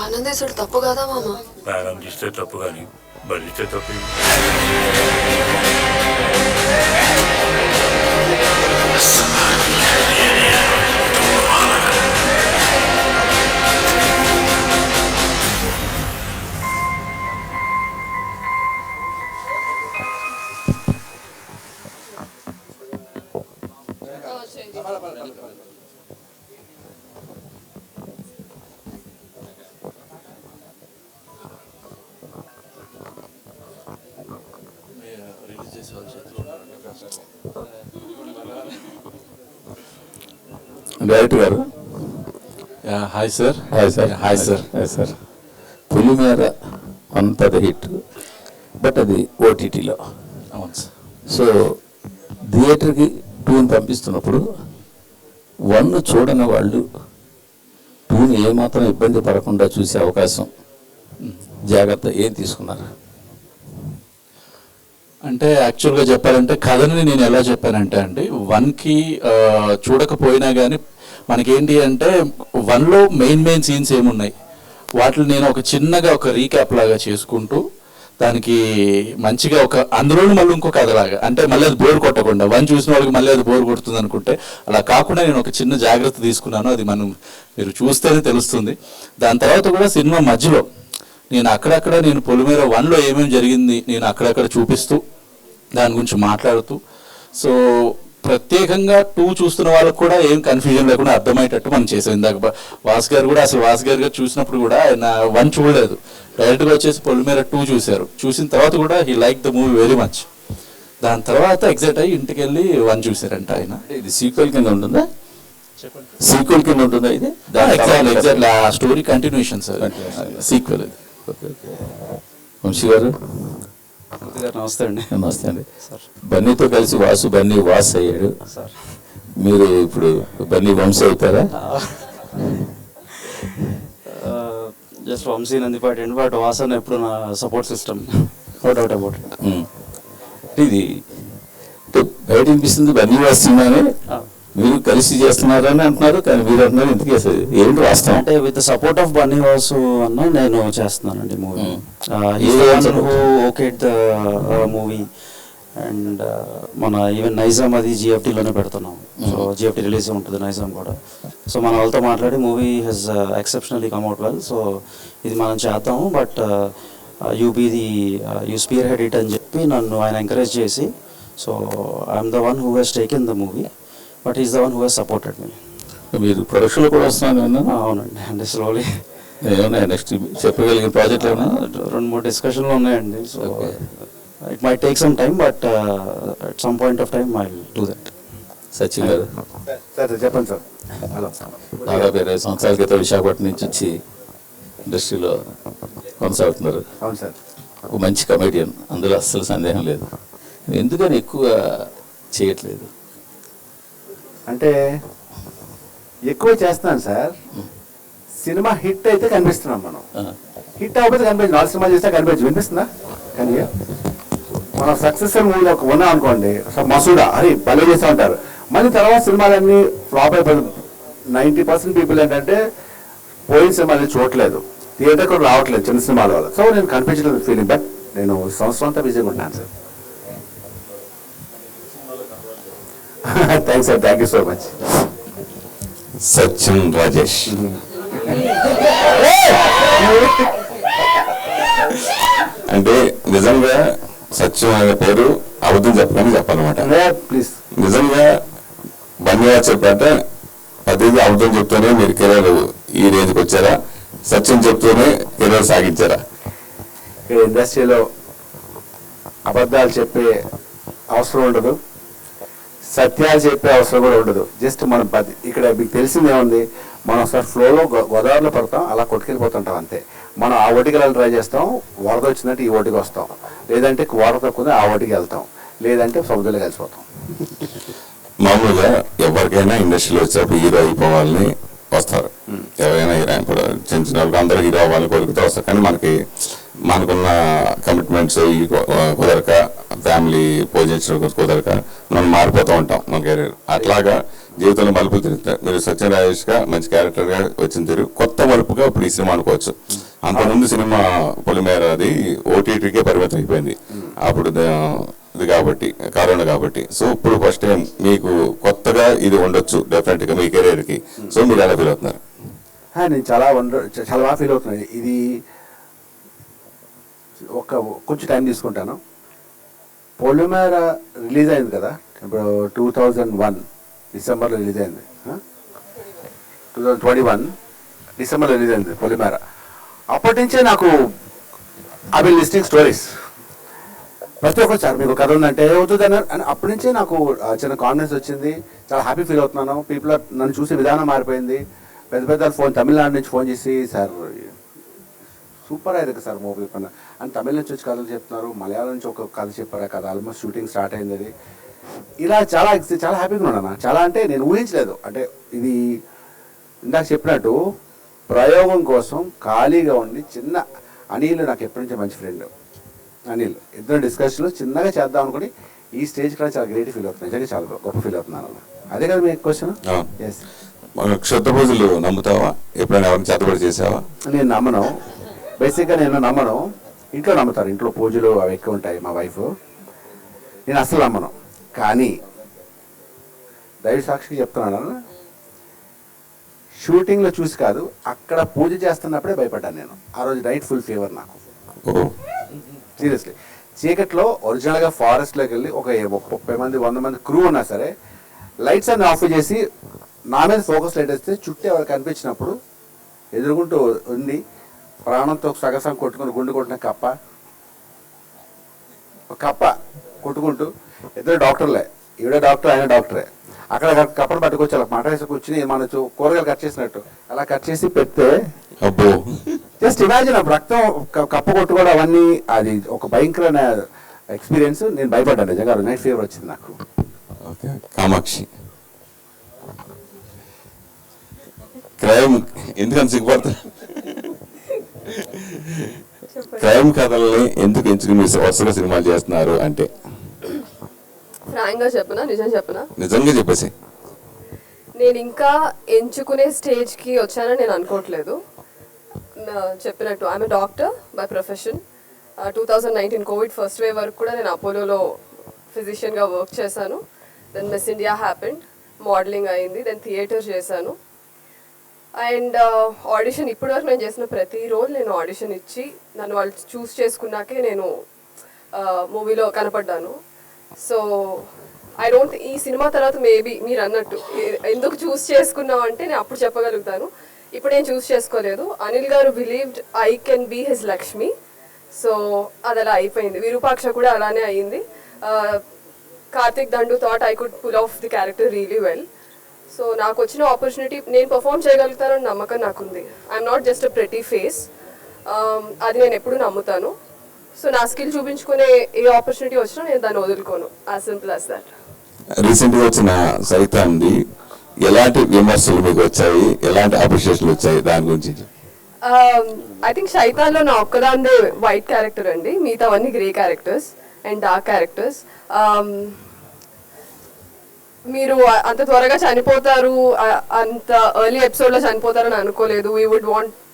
ఆనందేశుడు తప్పు కదా మామ. ప్రాణం తీస్తే తప్పు కానీ బలిస్తే తప్పు. డైరెక్టర్ గారు. Hi sir. Hi sir. Hi sir. Hi sir. Pulimera అంత హిట్, బట్ అది ఓటీటీలో. అవును సార్. సో థియేటర్కి 2 పంపిస్తున్నప్పుడు 1 చూడని వాళ్ళు 2 ఏమాత్రం ఇబ్బంది పడకుండా చూసే అవకాశం జాగ్రత్త ఏం తీసుకున్నారు? అంటే యాక్చువల్గా చెప్పాలంటే కథని నేను ఎలా చెప్పానంటే అండి, 1కి చూడకపోయినా కానీ మనకేంటి అంటే 1లో మెయిన్ సీన్స్ ఏమున్నాయి వాటిని నేను ఒక చిన్నగా ఒక రీక్యాప్ లాగా చేసుకుంటూ దానికి మంచిగా ఒక అందులోనూ మళ్ళీ ఇంకో కథలాగా, అంటే మళ్ళీ అది బోర్ కొట్టకుండా 1 చూసిన వాళ్ళకి మళ్ళీ అది బోర్ కొడుతుంది అనుకుంటే అలా కాకుండా నేను ఒక చిన్న జాగ్రత్త తీసుకున్నాను. అది మీరు చూస్తేనే తెలుస్తుంది. దాని తర్వాత కూడా సినిమా మధ్యలో నేను అక్కడక్కడ నేను పొలిమేర 1లో ఏమేమి జరిగింది నేను అక్కడక్కడ చూపిస్తూ దాని గురించి మాట్లాడుతూ, సో ప్రత్యేకంగా 2 చూస్తున్న వాళ్ళకు కూడా ఏం కన్ఫ్యూజన్ లేకుండా అర్థమయ్యేటట్టు మనం చేసాం. ఇందాక వాస్ గారు కూడా అసలు వాస్ గారు చూసినప్పుడు కూడా ఆయన 1 చూడలేదు, డైరెక్ట్గా వచ్చేసి పొలిమేర 2 చూశారు. చూసిన తర్వాత కూడా he like the movie very much. దాని తర్వాత ఎగ్జైట్ అయ్యి ఇంటికి వెళ్ళి 1 చూశారంట ఆయన. ఇది సీక్వెల్ కింద ఉంటుందా? సీక్వెల్ కింద ఉంటుందా ఇది? ఎగ్జాక్ట్లీ ఆ స్టోరీ కంటిన్యూషన్ సార్, సీక్వెల్ ఇది. వంశీ గారు. నమస్తే అండి. నమస్తే అండి. బన్నీతో కలిసి బన్నీ వాస్ అయ్యాడు సార్. మీరు ఇప్పుడు బన్నీ వంశీ అవుతారా? జస్ట్ వంశీ నందిపాటి అండి, బట్ వాసన్ ఎప్పుడు నా support system, no doubt about it. ఇది బయట వినిపిస్తుంది బన్నీ వాస్ సినిమానే మీరు కలిసి చేస్తున్నారని అంటున్నారు, కానీ మీరు అంటున్నారు ఇంతకీ ఏంటి వాస్తవం? అంటే with support of Bunny Vasu అన్న నేను చేస్తున్నానండి movie. Okay the movie and మన ఈవెన్ నైజాం అది జిఎఫ్టీలోనే పెడుతున్నాం. సో జిఎఫ్టీ రిలీజ్ ఉంటుంది నైజాం కూడా. సో మన వాళ్ళతో మాట్లాడి movie he's exceptionally come out well. So ఇది మనం చేద్దాము, but you spearhead it అని చెప్పి నన్ను ఆయన ఎంకరేజ్ చేసి, so I'm the one who has taken the movie, but is the one who has supported me. మీరు ప్రొడక్షన్లో కూడా వస్తున్నాను. అవునండి. అంటే స్లోలీ ఏమన్నా నెక్స్ట్ చెప్పగలిగిన ప్రాజెక్ట్ ఏమన్నా 2-3 డిస్కషన్లు ఉన్నాయండి. So it my take some time, but at some point of time I will do that. Sachin గారు. చెప్పండి సార్. దాదాపు 20 సంవత్సరాల క్రితం విశాఖపట్నం నుంచి వచ్చి ఇండస్ట్రీలో కొనసాగుతున్నారు. అవును సార్. ఒక మంచి కమెడియన్, అందులో అస్సలు సందేహం లేదు. ఎందుకని ఎక్కువ చేయట్లేదు? అంటే ఎక్కువ చేస్తున్నాను సార్. సినిమా హిట్ అయితే కనిపిస్తున్నాం మనం, హిట్ అవ్వకపోతే కనిపించదు. 4 సినిమా చేస్తే కనిపించదు, వినిపిస్తుందా? కానీ మనం సక్సెస్ఫుల్ మూవీ ఉన్నాం అనుకోండి, మసూడా అరే భలే చేస్తూ ఉంటారు, మళ్ళీ తర్వాత సినిమాలన్నీ ఫ్లాప్ అయిపోతుంది. 90% పీపుల్ ఏంటంటే పోయిన సినిమాలు చూడట్లేదు, థియేటర్ కూడా రావట్లేదు చిన్న సినిమాల వల్ల. సో నేను కనిపించలేదు ఫీలింగ్, బట్ నేను సంవత్సరం అంతా బిజీగా ఉంటాను sir. Thanks sir, thank you so much. Sachin Rajesh. అంటే నిజంగా సత్యం అనే పేరు అబద్ధం చెప్పని చెప్పాలన్నమాట. ప్లీజ్ నిజంగా బండిగా చెప్పాట 10 అబద్ధం చెప్తూనే మీరు కెరీర్ ఈ రేంజ్కి వచ్చారా? సత్యం చెప్తూనే కెరీర్ సాగించారా? ఇక్కడ ఇండస్ట్రీలో అబద్ధాలు చెప్పే అవసరం ఉండదు, సత్యాలు చెప్పే అవసరం కూడా ఉండదు. జస్ట్ మనం ఇక్కడ మీకు తెలిసింది ఏముంది, మనం ఒకసారి ఫ్లోలో గోదావరిలో పడతాం, అలా కొట్టుకెళ్ళిపోతుంటాం అంతే. మనం ఆ ఓటికి వెళ్ళాలని ట్రై చేస్తాం, వరద వచ్చిందంటే ఈ ఓటికి వస్తాం, లేదంటే వాటర్ తక్కువ ఆ ఓటికి వెళ్తాం, లేదంటే సముద్రంలో కలిసిపోతాం. మామూలుగా ఎవరికైనా ఇండస్ట్రీలో వచ్చేటప్పుడు హీరో అయిపోవాలని వస్తారు, ఎవరైనా హీరోయిన్ కూడా చిన్న చిన్న వాళ్ళకి అందరూ హీరో అవ్వాలని కోరికతో వస్తారు. కానీ మనకున్న కమిట్మెంట్స్ కుదరక, ఫ్యామిలీ పోషించడం కుదరక మనం మారిపోతూ ఉంటాం మన కెరీర్. అట్లాగా జీవితంలో మలుపులు తిరుగుతారు. మీరు సత్యం రాజేష్గా మంచి క్యారెక్టర్గా వచ్చిన తిరుగు కొత్త మలుపుగా ఇప్పుడు ఈ సినిమా అనుకోవచ్చు. అంతకుముందు సినిమా పొలిమేర అది ఓటీటీకే పరిమితం అయిపోయింది అప్పుడు, ఇది కాబట్టి కరోనా కాబట్టి. సో ఇప్పుడు ఫస్ట్ టైం మీకు కొత్తగా ఇది ఉండొచ్చు డెఫినెట్గా మీ కెరీర్కి. సో మీరు ఎలా ఫీల్ అవుతున్నారు? నేను చాలా బాగా ఫీల్ అవుతున్నాను. ఇది కొంచెం టైం తీసుకుంటాను. పొలిమేర రిలీజ్ అయింది కదా, ఇప్పుడు 2001 డిసెంబర్లో రిలీజ్ అయింది, 2021 డిసెంబర్లో రిలీజ్ అయింది పొలిమేర. అప్పటి నుంచే నాకు ఐ విల్ లిస్టింగ్ స్టోరీస్. ప్రతి ఒక్కరు సార్ మీకు కథ ఉందంటే అవుతుందని అని అప్పటి నుంచే నాకు చిన్న కాన్ఫిడెన్స్ వచ్చింది. చాలా హ్యాపీ ఫీల్ అవుతున్నాను. పీపుల్ నన్ను చూసే విధానం మారిపోయింది. పెద్ద పెద్ద తమిళనాడు నుంచి ఫోన్ చేసి సార్ సూపర్ అయ్యేది సార్ మూవీ పైన అని తమిళ నుంచి వచ్చి కథలు చెప్తున్నారు, మలయాళం నుంచి ఒక కథ చెప్పారు, కథ ఆల్మోస్ట్ షూటింగ్ స్టార్ట్ అయింది. అది ఇలా చాలా హ్యాపీగా ఉన్నాను. చాలా అంటే నేను ఊహించలేదు. అంటే ఇది ఇందాక చెప్పినట్టు ప్రయోగం కోసం ఖాళీగా ఉండి చిన్న అనిల్ నాకు ఎప్పటి నుంచో మంచి ఫ్రెండ్ అనిల్, ఇద్దరు డిస్కషన్లో చిన్నగా చేద్దాం అనుకుని ఈ స్టేజ్ కూడా చాలా గ్రేట్ ఫీల్ అవుతున్నాను. నిజంగా చాలా గొప్ప ఫీల్ అవుతున్నాను. అదే కదా మీ క్వశ్చన్? ఎస్. క్షుద్ర పూజలు నమ్ముతావా? ఎప్పుడైనా ఎవరిని చేతబడి చేసావా? నేను నమ్మను, బేసిక్గా నేను నమ్మను. ఇంట్లో నమ్ముతారు, ఇంట్లో పూజలు అవి ఎక్కువ ఉంటాయి. మా వైఫ్, నేను అసలు నమ్మను. కానీ దైవ సాక్షికి చెప్తున్నాను, షూటింగ్లో చూసి కాదు, అక్కడ పూజ చేస్తున్నప్పుడే భయపడ్డాను నేను. ఆ రోజు నైట్ ఫుల్ ఫీవర్ నాకు, సీరియస్లీ. చీకట్లో ఒరిజినల్గా ఫారెస్ట్లోకి వెళ్ళి ఒక 30 మంది 100 మంది క్రూ ఉన్నా సరే లైట్స్ అన్ని ఆఫ్ చేసి నా మీద ఫోకస్ లైట్ వేస్తే చుట్టూ ఎవరు కనిపించినప్పుడు ఎదురుగుంటూ ఉంది ప్రాణంతో సగసం కొట్టుకుని గుండు కొట్టిన కప్ప కొట్టుకుంటూ, ఇద్దరు డాక్టర్లే, ఈవిడ డాక్టర్ ఆయన డాక్టరే. అక్కడ కప్పను పట్టుకొచ్చి అలా మాట వేసి కూర్చుని మన కూరగాయలు కట్ చేసినట్టు అలా కట్ చేసి పెడితే జస్ట్ ఇమాజిన్ రక్తం కప్ప కొట్టుకోవడం అవన్నీ, అది ఒక భయంకరమైన ఎక్స్పీరియన్స్. నేను భయపడ్డాను నిజంగా, నైట్ ఫీవర్ వచ్చింది నాకు. కామాక్షి, క్రైమ్ ఎందుకని సిగ్గుపడతారు? క్రైమ్ కథల్ని ఎందుకు ఎంచుకుని మీరు వరుసగా సినిమాలు చేస్తున్నారు అంటే? ఫ్రాంక్గా చెప్పనా, నిజం చెప్పనా? నిజంగా చెప్పేసి. నేను ఇంకా ఎంచుకునే స్టేజ్కి వచ్చానని నేను అనుకోవట్లేదు. చెప్పినట్టు I'm doctor by profession. 2019 covid first wave వరకు కూడా నేను అపోలోలో ఫిజిషియన్గా వర్క్ చేశాను. Then miss India happened, modelling అయింది, దెన్ థియేటర్ చేశాను. అండ్ ఆడిషన్ ఇప్పటివరకు నేను చేసిన ప్రతి రోజు నేను ఆడిషన్ ఇచ్చి నన్ను వాళ్ళు చూస్ చేసుకున్నాకే నేను మూవీలో కనపడ్డాను. సో ఐ డోంట్, ఈ సినిమా తర్వాత మేబీ మీరు అన్నట్టు ఎందుకు చూస్ చేసుకున్నావు అంటే నేను అప్పుడు చెప్పగలుగుతాను. ఇప్పుడు నేను చూస్ చేసుకోలేదు. అనిల్ గారు believed I can be his Lakshmi. So అది అలా అయిపోయింది. విరూపాక్ష కూడా అలానే అయ్యింది. Karthik Dandu thought I could pull off the character really well. So నాకు వచ్చిన ఆపర్చునిటీ నేను పర్ఫామ్ చేయగలుగుతానని నమ్మకం నాకుంది. I'm not just a pretty face, అది నేను ఎప్పుడు నమ్ముతాను. సో నా స్కిల్ చూపించుకునే ఏ ఆపర్చునిటీ వచ్చినా నేను దాన్ని వదులుకోను. As simple as that. రీసెంట్గా వచ్చిన సైతాన్ది ఎలాంటి విమర్శలు మీకు వచ్చాయి, ఎలాంటి అప్రిషియేషన్లు వచ్చాయి, దాని గురించి? ఐ థింక్ శైతాన్లో నా ఒక్కదాందే వైట్ క్యారెక్టర్ అండి, మిగతావన్నీ grey characters and dark characters. మీరు అంత త్వరగా చనిపోతారు, అంత ఎర్లీ ఎపిసోడ్లో చనిపోతారని అనుకోలేదు.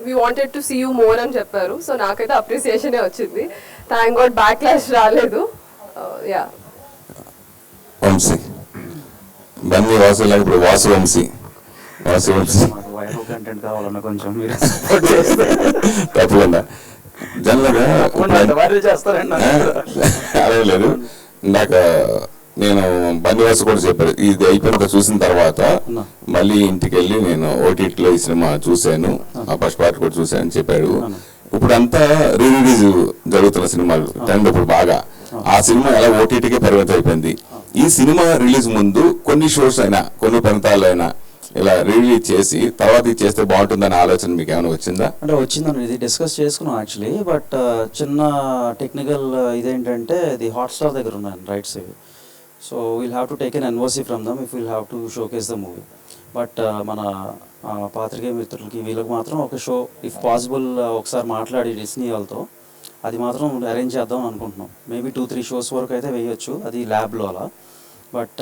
We wanted to see you more అని చెప్పారు. సో నాకైతే అప్రిసియేషనే వచ్చింది. థ్యాంక్ గాడ్ బ్యాక్ క్లాష్ రాలేదు. యా. వంశీ బన్నీ వాసు లాగా ఇప్పుడు వాసు వంశీ కంటెంట్ కావాలన్నా కొంచెం మీరు సపోర్ట్ చేస్తే తప్పకుండా. జనరల్గా అదే లేదు, ఇందాక నేను బన్నివాసు కూడా చెప్పారు, ఇది అయిపోయిన చూసిన తర్వాత మళ్ళీ ఇంటికి వెళ్ళి నేను ఓటీటీలో ఈ సినిమా చూశాను, ఆ ఫస్ట్ పార్ట్ కూడా చూశాను అని చెప్పాడు. ఇప్పుడు అంతా రిలీజ్ జరుగుతున్న సినిమాలు ట్రెండ్ ఇప్పుడు బాగా, ఆ సినిమా ఎలా ఓటీటీకే పరిమితం అయిపోయింది. ఈ సినిమా రిలీజ్ ముందు కొన్ని షోస్ అయినా కొన్ని ప్రాంతాల్లో అయినా ఇలా రిలీజ్ చేసి తర్వాత ఇది చేస్తే బాగుంటుందనే ఆలోచన మీకు ఏమైనా వచ్చిందా? అంటే వచ్చిందండి, ఇది డిస్కస్ చేసుకున్నాం యాక్చువల్లీ. బట్ చిన్న టెక్నికల్ ఇదేంటంటే ఇది హాట్స్టార్ దగ్గర ఉన్నాను రైట్స్ ఇవి. So we'll have to take an NOC from them if we'll have to showcase the movie. But మన పాత్రికేయ మిత్రులకి వీళ్ళకి మాత్రం ఒక షో ఇఫ్ పాసిబుల్ ఒకసారి మాట్లాడి డిస్నీ వాళ్ళతో అది మాత్రం అరేంజ్ చేద్దాం అనుకుంటున్నాం. మేబీ 2-3 షోస్ వరకు అయితే వేయొచ్చు, అది ల్యాబ్లో అలా. But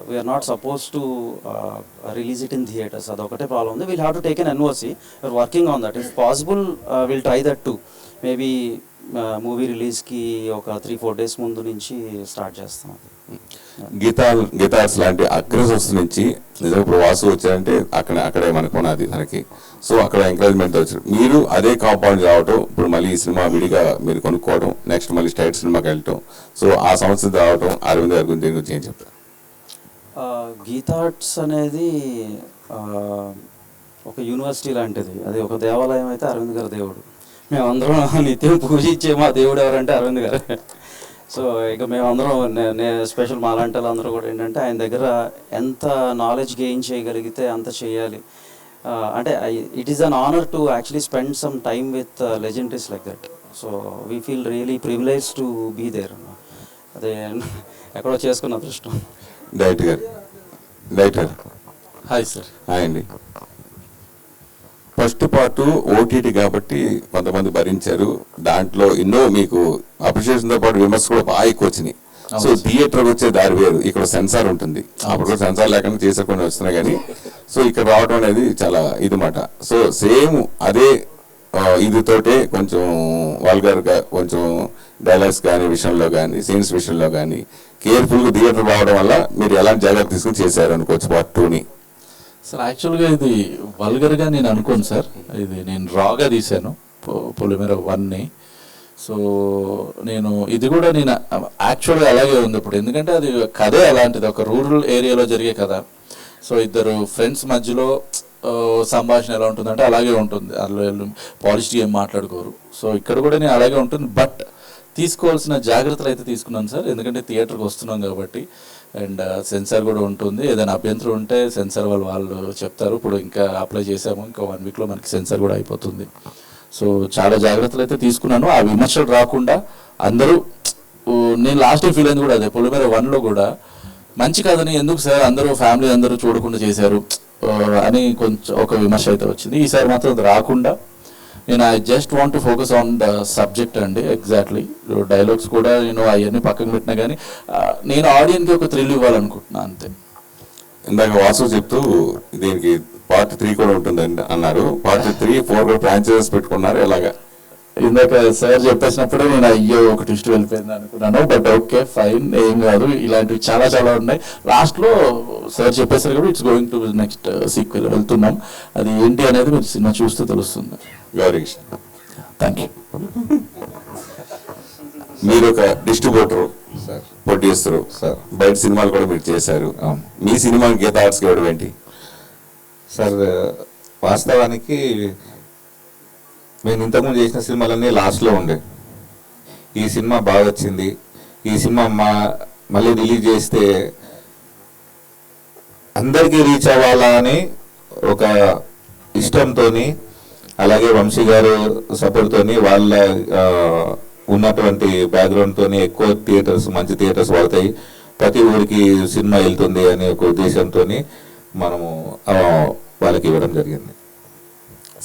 we're not suppose to release it in theatres, అదొకటే ప్రాబ్లం ఉంది. We'll have to take an NOC, we're working on that. If possible will try that too. Maybe movie రిలీజ్కి ఒక 3-4 days ముందు నుంచి స్టార్ట్ చేస్తాం. గీతార్స్ లాంటి అగ్రెసర్స్ నుంచి నిజంగా ఇప్పుడు వాసు వచ్చారంటే అక్కడే మనకు ఉన్నది మనకి. సో అక్కడ ఎంకరేజ్మెంట్ వచ్చారు, మీరు అదే కాంపౌండ్ రావటం, ఇప్పుడు మళ్ళీ ఈ సినిమా విడిగా మీరు కొనుక్కోవడం, నెక్స్ట్ మళ్ళీ స్టైట్ సినిమాకి వెళ్ళటం, సో ఆ సంస్థ రావటం, అరవింద్ గారి గురించి ఏం చెప్తారు? గీతార్ట్స్ అనేది ఒక యూనివర్సిటీ లాంటిది, అది ఒక దేవాలయం అయితే అరవింద్ గారి దేవుడు. మేమందరం నిత్యం పూజించే మా దేవుడు ఎవరంటే అరవింద్ గారు. సో ఇక మేమందరం స్పెషల్ మాలాంటి వాళ్ళందరూ కూడా ఏంటంటే ఆయన దగ్గర ఎంత నాలెడ్జ్ గెయిన్ చేయగలిగితే అంత చేయాలి. అంటే it is an honour to actually spend some time with legendaries like that. So we feel really privilege to be there. అదే ఎక్కడో చేసుకున్న అదృష్టం. Director hi sir. హాయ్ అండి. ఫస్ట్ పార్ట్ ఓటీటీ కాబట్టి కొంతమంది భరించారు, దాంట్లో ఎన్నో మీకు అప్రిషియేషన్తో పాటు విమర్శ కూడా బాగా ఎక్కువ వచ్చినాయి. సో థియేటర్కి వచ్చే దారి వేరు, ఇక్కడ సెన్సార్ ఉంటుంది, అప్పుడు కూడా సెన్సార్ లేకుండా చేసే కొన్ని వస్తున్నాయి కానీ సో ఇక్కడ రావడం అనేది చాలా ఇదిమాట. సో సేమ్ అదే ఇదితోటే కొంచెం వల్గర్గా కొంచెం డైలాగ్స్ కానీ విషయంలో కానీ సీన్స్ విషయంలో కానీ కేర్ఫుల్గా థియేటర్ రావడం వల్ల మీరు ఎలాంటి జాగ్రత్త తీసుకుని చేశారు అనుకోవచ్చు పార్ట్ 2ని? సార్ యాక్చువల్గా ఇది వల్గర్గా నేను అనుకోను సార్, ఇది నేను రాగా తీశాను పొలిమేర 1ని. సో నేను ఇది కూడా నేను యాక్చువల్గా అలాగే ఉంది ఇప్పుడు, ఎందుకంటే అది కథే అలాంటిది, ఒక రూరల్ ఏరియాలో జరిగే కథ. సో ఇద్దరు ఫ్రెండ్స్ మధ్యలో సంభాషణ ఎలా ఉంటుందంటే అలాగే ఉంటుంది, అందులో పాలిష్గా ఏం మాట్లాడుకోరు. సో ఇక్కడ కూడా నేను అలాగే ఉంటుంది. బట్ తీసుకోవాల్సిన జాగ్రత్తలు అయితే తీసుకున్నాను సార్, ఎందుకంటే థియేటర్కి వస్తున్నాం కాబట్టి. అండ్ సెన్సార్ కూడా ఉంటుంది, ఏదైనా అభ్యంతరం ఉంటే సెన్సార్ వాళ్ళు చెప్తారు. ఇప్పుడు ఇంకా అప్లై చేసాము, ఇంకా 1 weekలో మనకి సెన్సార్ కూడా అయిపోతుంది. సో చాలా జాగ్రత్తలు అయితే తీసుకున్నాను, ఆ విమర్శలు రాకుండా అందరూ. నేను లాస్ట్ టైం ఫీల్ అయింది కూడా అదే, పొలిమేర 1లో కూడా మంచి కథని ఎందుకు సార్ అందరూ ఫ్యామిలీ అందరూ చూడకుండా చేశారు అని కొంచెం ఒక విమర్శ అయితే వచ్చింది. ఈసారి మాత్రం అది రాకుండా నేను I just want to focus on the subject అండి. ఎగ్జాక్ట్లీ డైలాగ్స్ కూడా నేను అవన్నీ పక్కన పెట్టినా కానీ నేను ఆడియన్కి ఒక థ్రిల్ ఇవ్వాలనుకుంటున్నాను అంతే. ఇందాక వాసు చెప్తూ దీనికి పార్ట్ 3 కూడా ఉంటుందండి అన్నారు, పార్ట్ 3-4 కూడా ఫ్రాంచైజెస్ పెట్టుకున్నారు ఎలాగా? ఇందాక సార్ చెప్పేసినప్పుడే నేను అయ్యో ఒక ట్విస్ట్ వెళ్ళిపోయింది అనుకున్నాను. బట్ ఓకే ఫైన్, ఏం కాదు, ఇలాంటివి చాలా చాలా ఉన్నాయి. లాస్ట్లో సార్ చెప్పేసారు కాబట్టి it's going to next sequel వెళ్తున్నాం. అది ఏంటి అనేది మీరు సినిమా చూస్తే తెలుస్తుంది. Gaurikrishna, thank you. మీరు ఒక డిస్ట్రిబ్యూటర్, ప్రొడ్యూసర్, బయట సినిమాలు కూడా మీరు చేశారు, మీ సినిమా గీతా ఆర్ట్స్కి ఇవ్వడం ఏంటి? సార్ వాస్తవానికి నేను ఇంతకుముందు చేసిన సినిమాలన్నీ లాస్ట్లో ఉండే, ఈ సినిమా బాగా వచ్చింది, ఈ సినిమా మళ్ళీ రిలీజ్ చేస్తే అందరికీ రీచ్ అవ్వాలా అని ఒక ఇష్టంతో, అలాగే వంశీ గారు సపోర్ట్తో, వాళ్ళ ఉన్నటువంటి బ్యాక్గ్రౌండ్తో ఎక్కువ థియేటర్స్ మంచి థియేటర్స్ పడతాయి, ప్రతి ఊరికి సినిమా వెళ్తుంది అనే ఒక ఉద్దేశంతో మనము వాళ్ళకి ఇవ్వడం జరిగింది.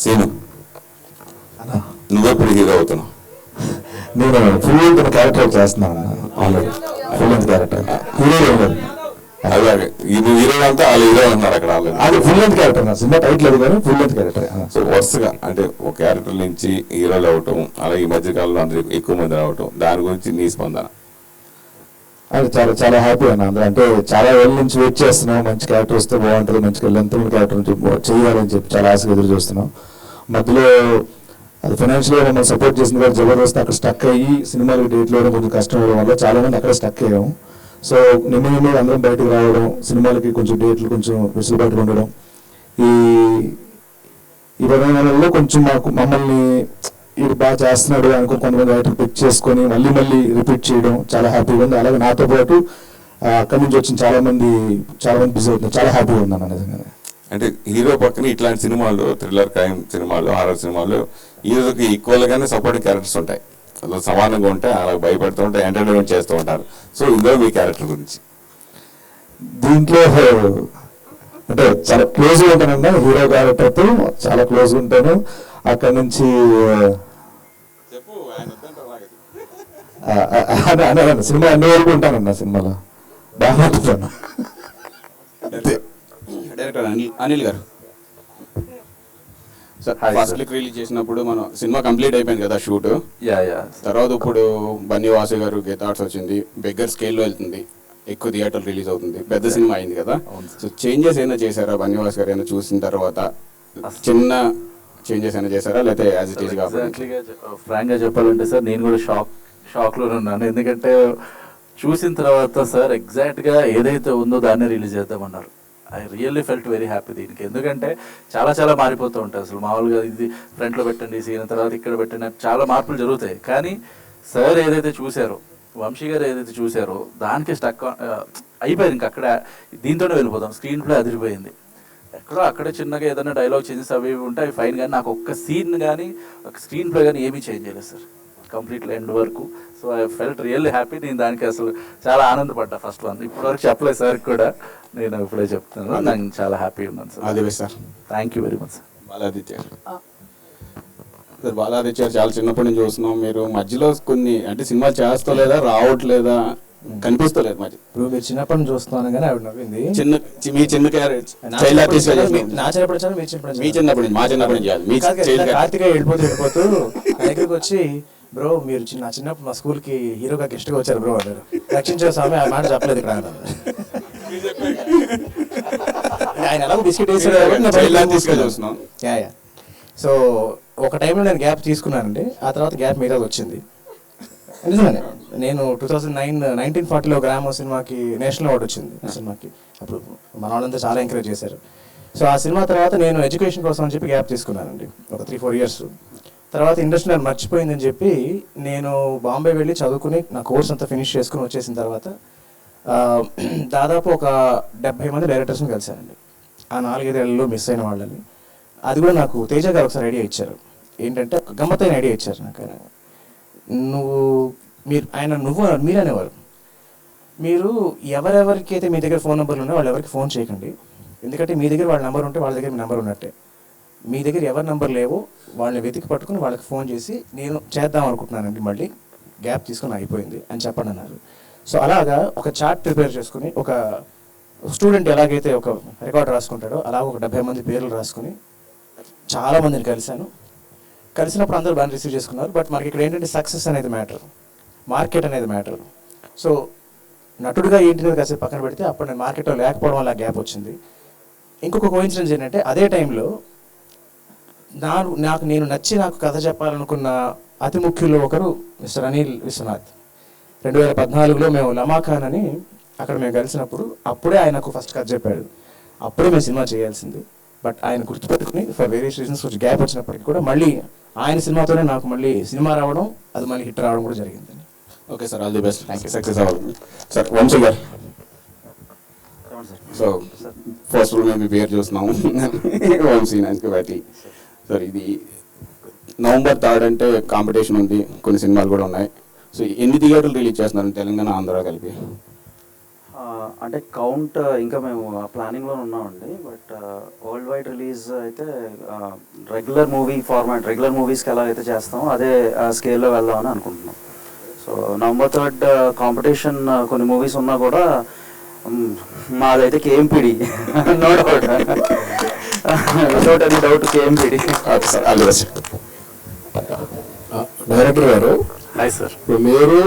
సీను నువ్వెప్పుడు హీరో అవుతున్నావు? నేను ఫుల్ లెంత్ క్యారెక్టర్ చేస్తున్నాను already. Full length character hero లేదు. అలాగే ఇది హీరో అంతా వాళ్ళు హీరో అంటున్నారు అక్కడ ఆల్రెడీ. అది ఫుల్ లెంత్ క్యారెక్టర్ నా సినిమా టైటిల్ అది కానీ ఫుల్ లెంత్ క్యారెక్టర్. సో వరుసగా అంటే ఒక క్యారెక్టర్ నుంచి హీరోలు అవటం, అలాగే ఈ మధ్యకాలంలో అందరూ ఎక్కువ మంది రావటం, దాని గురించి నీ స్పందన? అది చాలా చాలా హ్యాపీ అన్న. అందరూ అంటే చాలా ఏళ్ళ నుంచి వెయిట్ చేస్తున్నాం, మంచి క్యారెక్టర్ వస్తే బాగుంటుంది, మంచిగా లెంత్ క్యారెక్టర్ చేయాలని చెప్పి చాలా ఆశగా ఎదురు చూస్తున్నాం. మధ్యలో అది ఫైనాన్షియల్గా మమ్మల్ని సపోర్ట్ చేసింది కానీ జబర్దస్త్ అక్కడ స్టక్ అయ్యి సినిమాలకు డేట్లు వేయడం కొంచెం కష్టం అవ్వడం వల్ల చాలా మంది అక్కడ స్టక్ అయ్యాము. సో నెమ్మది అందరం బయటకు రావడం, సినిమాలకి కొంచెం డేట్లు కొంచెం వెసులుబాటుగా ఉండడం, ఈ పరిణామాలలో కొంచెం మమ్మల్ని ఇది బాగా చేస్తున్నాడు అనుకో కొంతమంది రైటర్ పిక్ చేసుకొని మళ్ళీ రిపీట్ చేయడం చాలా హ్యాపీగా ఉంది. అలాగే నాతో పాటు అక్కడి నుంచి వచ్చిన చాలా మంది బిజీ అవుతున్నారు. చాలా హ్యాపీగా ఉన్నాను నిజంగానే. అంటే హీరో పక్కన ఇట్లాంటి సినిమాలు, థ్రిల్లర్ క్రైమ్ సినిమాలు, హారర్ సినిమాలు హీరోకి ఈక్వల్గానే సపోర్టింగ్ క్యారెక్టర్స్ ఉంటాయి, అలా సమానంగా ఉంటాయి, అలా భయపడుతూ ఉంటాయి, ఎంటర్టైన్మెంట్ చేస్తూ ఉంటారు. సో ఇందులో మీ క్యారెక్టర్ గురించి? దీంట్లో అంటే చాలా క్లోజ్గా ఉంటానన్నా హీరో క్యారెక్టర్తో చాలా క్లోజ్గా ఉంటాను. అక్కడి నుంచి సినిమా అన్ని వరకు ఉంటానన్నా, సినిమాలో బాగా ఉంటాను. డైరెక్టర్ అనిల్ గారు, సార్ ఫస్ట్ లుక్ రిలీజ్ చేసినప్పుడు మనం సినిమా కంప్లీట్ అయిపోయింది కదా షూట్. తర్వాత ఇప్పుడు బన్నీ వాసు గారు గెట్ ఆర్ట్స్ వచ్చింది, బెగ్గర్ స్కేల్లో వెళ్తుంది, ఎక్కువ థియేటర్ రిలీజ్ అవుతుంది, పెద్ద సినిమా అయింది కదా. సో చేంజెస్ ఏమైనా చేశారా బన్నీ వాసు గారు ఏమైనా చూసిన తర్వాత? చిన్న చేంజెస్ ఏమైనా చేశారా లేకపోతే యాజ్ ఇట్ ఈస్ కాబట్టి? ఫ్రాంక్గా చెప్పాలంటే సార్ నేను కూడా షాక్లో ఉన్నాను. ఎందుకంటే చూసిన తర్వాత సార్ ఎగ్జాక్ట్గా ఏదైతే ఉందో దాన్ని రిలీజ్ చేద్దామన్నారు. I really felt very happy దీనికి. ఎందుకంటే చాలా మారిపోతూ ఉంటాయి. అసలు మామూలుగా ఇది ఫ్రంట్లో పెట్టండి సీన్, తర్వాత ఇక్కడ పెట్టండి, చాలా మార్పులు జరుగుతాయి. కానీ సార్ ఏదైతే చూశారో, వంశీ గారు ఏదైతే చూశారో దానికి స్టక్ అయిపోయారు. ఇంకా అక్కడ దీంతోనే వెళ్ళిపోతాం. స్క్రీన్ ప్లే అదిరిపోయింది. ఎక్కడో అక్కడే చిన్నగా ఏదైనా డైలాగ్ చేంజెస్ అవి ఉంటాయి ఫైన్, కానీ నాకు ఒక్క సీన్ కానీ ఒక స్క్రీన్ ప్లే కానీ ఏమీ చేంజ్ చేయలేదు సార్ కంప్లీట్లీ ఎండ్ వరకు. So I felt really happy. నేను దానికి అసలు చాలా ఆనందపడ్డా ఫస్ట్ వన్. ఇప్పటివరకు చెప్పలేదు సార్ కూడా, నేను ఇప్పుడే చెప్తున్నాను. నాకు చాలా హ్యాపీ ఉన్నాను సార్. అదే sir, thank you very much sir. Baladitya sir, Baladitya చాలా చిన్నప్పటి నుంచి చూస్తున్నాం. మీరు మధ్యలో కొన్ని అంటే సినిమా చేస్తలేదా, రావట్లేదా, కనిపిస్తలేదు మధ్య? ఇప్పుడు మీరు చిన్నప్పటి నుంచి చూస్తున్నాను కానీ ఆవిడ నవ్వింది. మీ చిన్న క్యారెక్టర్ చైల్డ్ ఆర్టిస్ట్ నా చిన్నప్పటి నుంచి మీ చిన్నప్పటి నుంచి, మా చిన్నప్పటి నుంచి కాదు, మీ కార్తికేయ వెళ్ళిపోతూ నా దగ్గరికి వచ్చి, బ్రో మీరు చిన్నప్పుడు మా స్కూల్కి హీరోగా గెస్ట్గా వచ్చారు బ్రో అన్నారు. రక్షించే స్వామి ఆ మాట చెప్పలేదు ఇక్కడ ఆయన ఎలాగో బిస్కెట్ వేసాడు. సో ఒక టైంలో నేను గ్యాప్ తీసుకున్నానండి. ఆ తర్వాత గ్యాప్ మీద వచ్చింది. నిజమే, నేను 1940లో గ్రామో సినిమాకి నేషనల్ అవార్డు వచ్చింది. ఆ సినిమాకి అప్పుడు మన వాళ్ళంతా చాలా ఎంకరేజ్ చేశారు. సో ఆ సినిమా తర్వాత నేను ఎడ్యుకేషన్ కోసం అని చెప్పి గ్యాప్ తీసుకున్నానండి ఒక 3-4 years. తర్వాత ఇండస్ట్రీ నన్ను మర్చిపోయిందని చెప్పి నేను బాంబే వెళ్ళి చదువుకుని నా కోర్స్ అంతా ఫినిష్ చేసుకుని వచ్చేసిన తర్వాత దాదాపు ఒక 70 మంది డైరెక్టర్స్ని కలిశానండి ఆ 4-5 ఏళ్ళలో మిస్ అయిన వాళ్ళని. అది కూడా నాకు తేజ గారు ఒకసారి ఐడియా ఇచ్చారు. ఏంటంటే ఒక గమ్మత్తైన ఐడియా ఇచ్చారు నాకు. మీరు అనేవారు, మీరు ఎవరెవరికైతే మీ దగ్గర ఫోన్ నెంబర్లు ఉన్నాయో వాళ్ళు ఎవరికి ఫోన్ చేయకండి. ఎందుకంటే మీ దగ్గర వాళ్ళ నెంబర్ ఉంటే వాళ్ళ దగ్గర మీ నెంబర్ ఉన్నట్టే. మీ దగ్గర ఎవరి నెంబర్ లేవో వాళ్ళని వెతికి పట్టుకుని వాళ్ళకి ఫోన్ చేసి నేను చేద్దాం అనుకుంటున్నానండి, మళ్ళీ గ్యాప్ తీసుకుని అయిపోయింది అని చెప్పండి అన్నారు. సో అలాగా ఒక చార్ట్ ప్రిపేర్ చేసుకుని, ఒక స్టూడెంట్ ఎలాగైతే ఒక రికార్డ్ రాసుకుంటాడో అలా ఒక 70 మంది పేర్లు రాసుకుని చాలా మందిని కలిశాను. కలిసినప్పుడు అందరూ బాగా రిసీవ్ చేసుకున్నారు. బట్ మనకి ఇక్కడ ఏంటంటే సక్సెస్ అనేది మ్యాటర్, మార్కెట్ అనేది మ్యాటర్. సో నటుడిగా ఏంటి కాసేపు పక్కన పెడితే అప్పుడు నేను మార్కెట్లో లేకపోవడం వల్ల గ్యాప్ వచ్చింది. ఇంకొక కోఇన్సిడెన్స్ ఏంటంటే అదే టైంలో నేను కథ చెప్పాలనుకున్న అతి ముఖ్యుల్లో ఒకరు మిస్టర్ అనిల్ విశ్వనాథ్. 2014లో మేము లమాఖాన్ అని అక్కడ మేము కలిసినప్పుడు అప్పుడే ఆయనకు ఫస్ట్ కథ చెప్పాడు. అప్పుడే మేము సినిమా చేయాల్సింది. బట్ ఆయన గుర్తుపెట్టుకుని ఫర్ వేరియస్ రీజన్స్ కొంచెం గ్యాప్ వచ్చినప్పటికీ కూడా మళ్ళీ ఆయన సినిమాతోనే నాకు మళ్ళీ సినిమా రావడం, అది మళ్ళీ హిట్ రావడం కూడా జరిగింది. Okay sir, all the best, thank you, success అవ్వాలి సార్. వంశీ గారు, సో ఫస్ట్ మేము మీ పేరు చూస్తున్నాము వంశీ నాయక్. సార్ ఇది November 3rd అంటే కాంపిటీషన్ ఉంది, కొన్ని సినిమాలు కూడా ఉన్నాయి. సో ఎన్ని థియేటర్లు రిలీజ్ చేస్తున్నారు తెలంగాణ ఆంధ్ర కలిపి? అంటే కౌంట్ ఇంకా మేము ప్లానింగ్లో ఉన్నామండి. బట్ వరల్డ్ వైడ్ రిలీజ్ అయితే రెగ్యులర్ మూవీస్కి ఎలా అయితే చేస్తామో అదే స్కేల్లో వెళ్దామని అనుకుంటున్నాం. సో November 3rd కాంపిటీషన్ కొన్ని మూవీస్ ఉన్నా కూడా మాదైతే KMPD, no doubt, without any doubt KMPD. Director garu, sir, ఇప్పుడు మీరు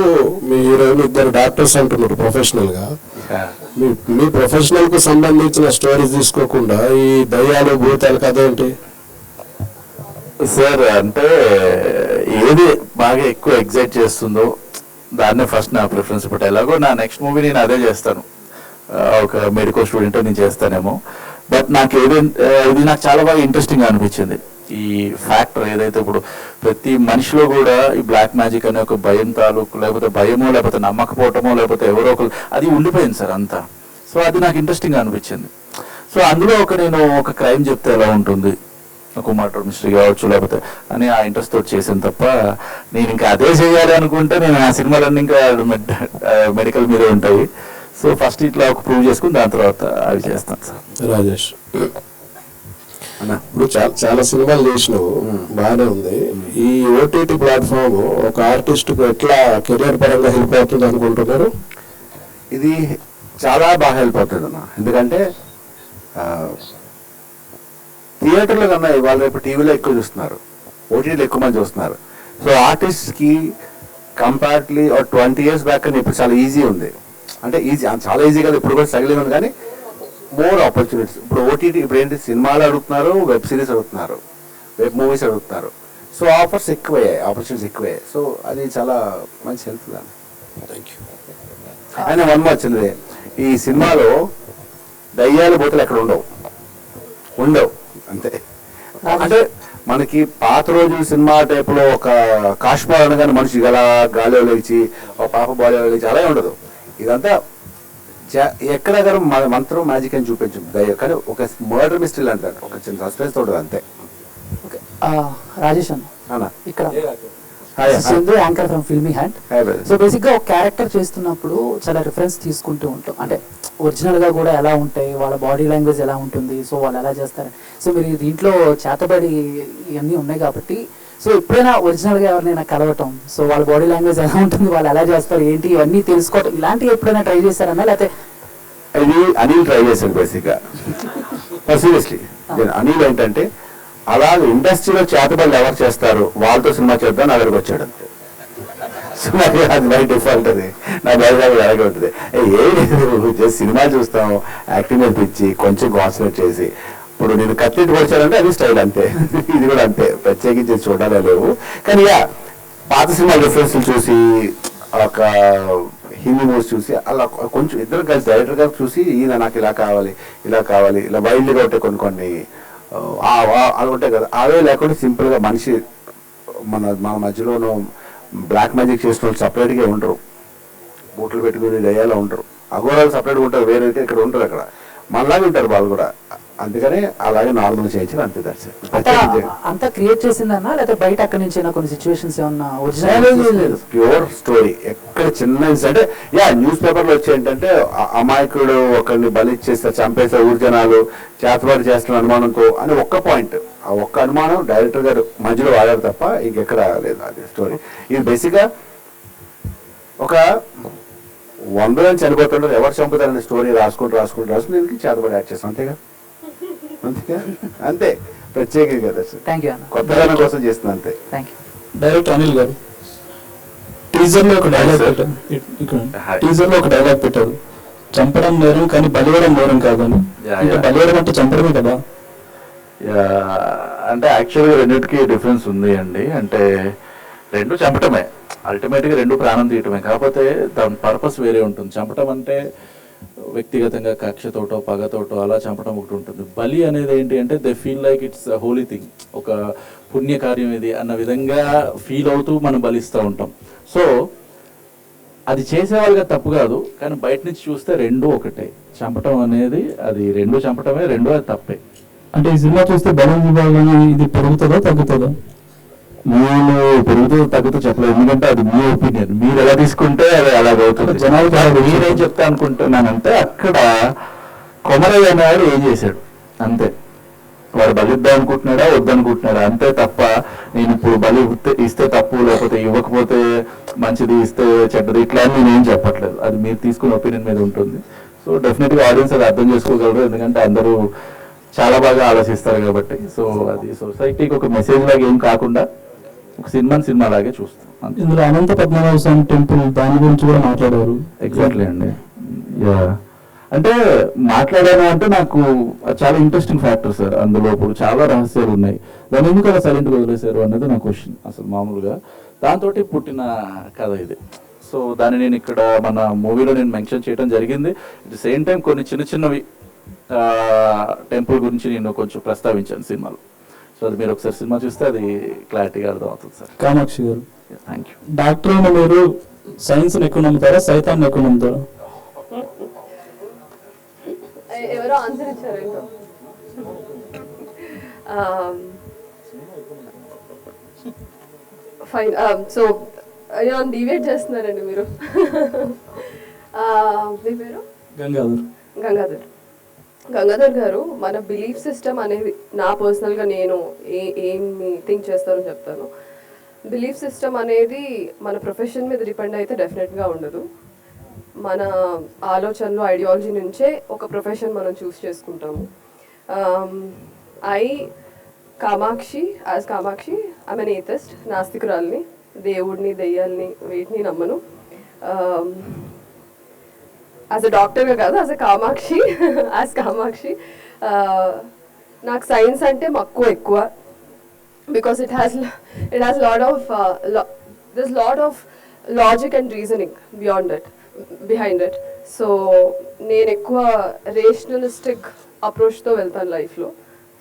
మీ హీరోయిన్ ఇద్దరు డాక్టర్స్ అంటున్నారు ప్రొఫెషనల్ గా. మీ ప్రొఫెషనల్ కు సంబంధించిన స్టోరీస్ తీసుకోకుండా ఈ దయ్యాలు భూతాలు కథ ఏంటి సార్? అంటే ఏది బాగా ఎక్కువ ఎగ్జైట్ చేస్తుందో దాన్నే ఫస్ట్ నా ప్రిఫరెన్స్. ఇప్పుడు ఎలాగో నా నెక్స్ట్ మూవీ నేను అదే చేస్తాను, ఒక మెడికల్ స్టూడెంట్ నేను చేస్తానేమో. బట్ నాకు ఇది నాకు చాలా బాగా ఇంట్రెస్టింగ్ అనిపించింది. ఈ ఫ్యాక్టర్ ఏదైతే ఇప్పుడు ప్రతి మనిషిలో కూడా ఈ బ్లాక్ మ్యాజిక్ అనే ఒక భయం తాలూకు, లేకపోతే భయమో, లేకపోతే నమ్మకపోవటమో, లేకపోతే ఎవరో ఒకరు, అది ఉండిపోయింది సార్ అంతా. సో అది నాకు ఇంట్రెస్టింగ్ అనిపించింది. సో అందులో నేను ఒక క్రైమ్ చెప్తే ఎలా ఉంటుంది, ఒక మర్డర్ మిస్టరీ కావచ్చు లేకపోతే అని ఆ ఇంట్రెస్ట్ తోటి చేసాను తప్ప నేను ఇంకా అదే చేయాలి అనుకుంటే నేను ఆ సినిమాలన్నీ ఇంకా మెడికల్ మీదే ఉంటాయి. సో ఫస్ట్ ఇట్లా ఒక ప్రూవ్ చేసుకుని దాని తర్వాత అవి చేస్తాను సార్. రాజేష్, ఇప్పుడు చాలా సినిమాలు చేసినావు, బాగానే ఉంది. ఈ ఓటీటీ ప్లాట్ఫామ్ ఒక ఆర్టిస్ట్ కు ఎట్లా కెరియర్ పరంగా హెల్ప్ అవుతుంది అనుకుంటున్నారు? ఇది చాలా బాగా హెల్ప్ అవుతుంది అన్న. ఎందుకంటే థియేటర్లో కన్నా ఇవాళ రేపు టీవీలో ఎక్కువ చూస్తున్నారు, ఓటీటీలో ఎక్కువ మంది చూస్తున్నారు. సో ఆర్టిస్ట్కి కంపారిటివ్లీ 20 years బ్యాక్ అని ఇప్పుడు చాలా ఈజీ ఉంది. అంటే చాలా ఈజీ కదా, ఇప్పుడు కూడా స్ట్రగులింగ్ ఉంది, కానీ మోర్ ఆపర్చునిటీస్. ఇప్పుడు ఓటీటీ ఇప్పుడు ఏంటి, సినిమాలు అడుగుతున్నారు, వెబ్ సిరీస్ అడుగుతున్నారు, వెబ్ మూవీస్ అడుగుతున్నారు. సో ఆఫర్స్ ఎక్కువయ్యాయి, ఆపర్చునిటీస్ ఎక్కువయ్యాయి. సో అది చాలా మంచి హెల్ప్ దాన్ని. Thank you. ఆయన వన్ వచ్చింది, ఈ సినిమాలో దయ్యాల బూతులు ఎక్కడ ఉండవు అంతే. అంటే మనకి పాత రోజుల సినిమా టైప్లో ఒక కాశ్మీర్ అనగానే మనిషి గల గాలిలో లేచి ఒక పాప బాలిలో లేచి అలా ఉండదు. ఇదంతా ఎక్కడ మంత్రం మ్యాజిక్ అని చూపించు దయ్యం, కానీ ఒక మర్డర్ మిస్టరీ అంటారు, ఒక చిన్న సస్పెన్స్ తోడు అంతే. రాజేష్ అన్న ఇక్కడ Sindhu anchor from filmy hand. So basic గా ఒక క్యారెక్టర్ చేస్తున్నప్పుడు చాలా రిఫరెన్స్ తీసుకుంటూ ఉంటాం, అంటే ఒరిజినల్ గా కూడా ఎలా ఉంటాయి, వాళ్ళ బాడీ లాంగ్వేజ్ ఎలా ఉంటుంది, సో వాళ్ళు ఎలా చేస్తారు. సో మీరు దీంట్లో చేతబడి ఇవన్నీ ఉన్నాయి కాబట్టి, సో ఎప్పుడైనా ఒరిజినల్ గా ఎవరినైనా కలవటం, సో వాళ్ళ బాడీ లాంగ్వేజ్ ఎలా ఉంటుంది, వాళ్ళు ఎలా చేస్తారు ఏంటి, ఇవన్నీ తెలుసుకోవటం, ఇలాంటివి ఎప్పుడైనా ట్రై చేశారన్నా? లేకపోతే ఇది అనిల్ ట్రై చేశాను బేసిక్ గా. సీరియస్లీ అనిల్ ఏంటంటే అలా ఇండస్ట్రీలో చేతబడులు ఎవరు చేస్తారు వాళ్ళతో సినిమా చేద్దాం నా దగ్గరకు వచ్చాడు అంతే. సో నాకు అది బై డిఫాల్ట్, అది నా బయట అలాగే ఉంటుంది. ఏం లేదు, సినిమా చూస్తాం, యాక్టింగ్ నేర్పించి కొంచెం కాన్సన్ట్రేట్ చేసి. ఇప్పుడు నేను కత్తిటి వచ్చానంటే అది స్టైల్ అంతే, ఇది కూడా అంతే, ప్రత్యేకించి చూడాలి లేవు. కానీ పాత సినిమా రిఫరెన్స్లు చూసి, ఒక హిందీ మూవీస్ చూసి, అలా కొంచెం ఇద్దరు కలిసి డైరెక్టర్ గారు చూసి, ఈయన నాకు ఇలా కావాలి ఇలా వైల్డ్గా ఉంటాయి కొన్ని అవి ఉంటాయి కదా, అవే లేకుండా సింపుల్గా మనిషి మన మధ్యలోనూ బ్లాక్ మ్యాజిక్ చేసిన వాళ్ళు సపరేట్గా ఉండరు, బూట్లు పెట్టుకుని దయ్యాలో ఉండరు, అఘోరాలు సపరేట్గా ఉంటారు, వేరే ఇక్కడ ఉంటారు, అక్కడ మనలాగే ఉంటారు వాళ్ళు కూడా. అందుకని అలాగే నార్మల్ చేయించారు అంతే. అంతా క్రియేట్ చేసిందన్నా లేకపోతే బయట అక్కడి నుంచి కొన్ని సిచ్యువేషన్స్ ఏమన్నా ఒరిజినల్? Pure story. ఎక్కడ చిన్న అంటే న్యూస్ పేపర్లో వచ్చి ఏంటంటే అమాయకుడు ఒకరిని బలి చేస్తే చంపేస్తే ఊరు జనాలు చేతబడి చేస్తున్న అనుమానంతో అని ఒక్క పాయింట్, ఆ ఒక్క అనుమానం డైరెక్టర్ గారు మధ్యలో వాడారు తప్ప ఇంకెక్కడ లేదు అది స్టోరీ. ఇది బేసిక్గా ఒక 100 మంది చనిపోతుంటారు, ఎవరు చంపుతారనే స్టోరీ రాసుకుంటూ దీనికి చేతబడి యాడ్ చేస్తాం అంతేగా. అంతే, ప్రత్యేకంగా కదా, కొత్తదనం కోసం చేస్తుంది అంతే. డైరెక్టర్ అనిల్ గారు, టీజర్ లో ఒక డైలాగ్ పెట్టారు, చంపడం నేరం కానీ బలివడం నేరం కాదని. బలివడం అంటే చంపడమే కదా. అంటే యాక్చువల్గా రెండింటికి డిఫరెన్స్ ఉంది అండి. అంటే రెండు చంపటమే, అల్టిమేట్గా రెండు ప్రాణం తీయటమే, కాకపోతే దాని పర్పస్ వేరే ఉంటుంది. చంపటం అంటే వ్యక్తిగతంగా కక్షతోటో పగతోటో అలా చంపడం ఒకటి ఉంటుంది. బలి అనేది ఏంటి అంటే they feel like it's Holi thing, ఒక పుణ్యకార్యం ఇది అన్న విధంగా ఫీల్ అవుతూ మనం బలిస్తూ ఉంటాం. సో అది చేసేవాళ్ళుగా తప్పు కాదు, కానీ బయట నుంచి చూస్తే రెండు ఒకటే. చంపటం అనేది అది రెండు చంపటమే, రెండో అది తప్పే. అంటే ఈ సినిమా చూస్తే బలం విభాగం ఇది పెరుగుతుందా తగ్గుతుందా? నేను పెరుగుతూ తగ్గుతూ చెప్పలేదు, ఎందుకంటే అది మీ ఒపీనియన్, మీరు ఎలా తీసుకుంటే అది అలాగవుతుంది. జనాలు నేనేం చెప్తా అనుకుంటున్నానంటే అక్కడ కొమరయ్య అనేవాడు ఏం చేశాడు అంతే, వాడు బలిద్దాం అనుకుంటున్నాడా వద్దనుకుంటున్నాడా అంతే తప్ప నేను ఇప్పుడు బలి ఇస్తే తప్పు లేకపోతే ఇవ్వకపోతే మంచిది ఇస్తే చెడ్డది ఇట్లా అని నేనేం చెప్పట్లేదు. అది మీరు తీసుకున్న ఒపీనియన్ మీద ఉంటుంది. సో డెఫినెట్గా ఆడియన్స్ అది అర్థం చేసుకోగలరు, ఎందుకంటే అందరూ చాలా బాగా ఆలోచిస్తారు కాబట్టి. సో అది సొసైటీకి ఒక మెసేజ్ లాగా ఏం కాకుండా ఒక సినిమా లాగే చూస్తాం. ఇందులో అనంత పద్మనాభ స్వామి టెంపుల్ దాని గురించి కూడా మాట్లాడారు. ఎగ్జాక్ట్లీ అండి. అంటే మాట్లాడాను అంటే నాకు చాలా ఇంట్రెస్టింగ్ ఫ్యాక్టర్ సార్. అందులో ఇప్పుడు చాలా రహస్యాలు ఉన్నాయి, దాన్ని ఎందుకు అలా సైలెంట్గా వదిలేశారు అన్నది నా క్వశ్చన్ అసలు మామూలుగా. దాంతో పుట్టిన కథ ఇది. సో దాన్ని నేను ఇక్కడ మన మూవీలో నేను మెన్షన్ చేయడం జరిగింది. అట్ ది సేమ్ టైం కొన్ని చిన్నవి టెంపుల్ గురించి నేను కొంచెం ప్రస్తావించాను సినిమాలో. సో అది మీరు ఒకసారి సినిమా చూస్తే అది క్లారిటీగా అర్థం అవుతుంది సార్. కామాక్షి గారు, థ్యాంక్ యూ. డాక్టర్ అయిన మీరు సైన్స్ని ఎక్కువ నమ్ముతారా సైతాన్ని ఎక్కువ నమ్ముతారా? ఎవరో ఆన్సర్ ఇచ్చారేంటో. ఫైన్. సో నన్ను డివేట్ చేస్తున్నారండి మీరు. మీ పేరు? గంగాధర్ గారు, మన బిలీఫ్ సిస్టమ్ అనేది నా పర్సనల్గా నేను ఏమి థింక్ చేస్తానో చెప్తాను. బిలీఫ్ సిస్టమ్ అనేది మన ప్రొఫెషన్ మీద డిపెండ్ అయితే డెఫినెట్గా ఉండదు. మన ఆలోచనలు ఐడియాలజీ నుంచే ఒక ప్రొఫెషన్ మనం చూస్ చేసుకుంటాము. కామాక్షి ఐఎమ్ ఎన్ ఏథిస్ట్, నాస్తికురాల్ని, దేవుడిని దెయ్యాల్ని వీటిని నమ్మను. యాజ్ అ డాక్టర్గా కాదు, యాజ్ కామాక్షి నాకు సైన్స్ అంటే మక్కువ ఎక్కువ. Because it has lot of logic and reasoning behind it. So నేను ఎక్కువ రేషనలిస్టిక్ అప్రోచ్తో వెళ్తాను లైఫ్లో.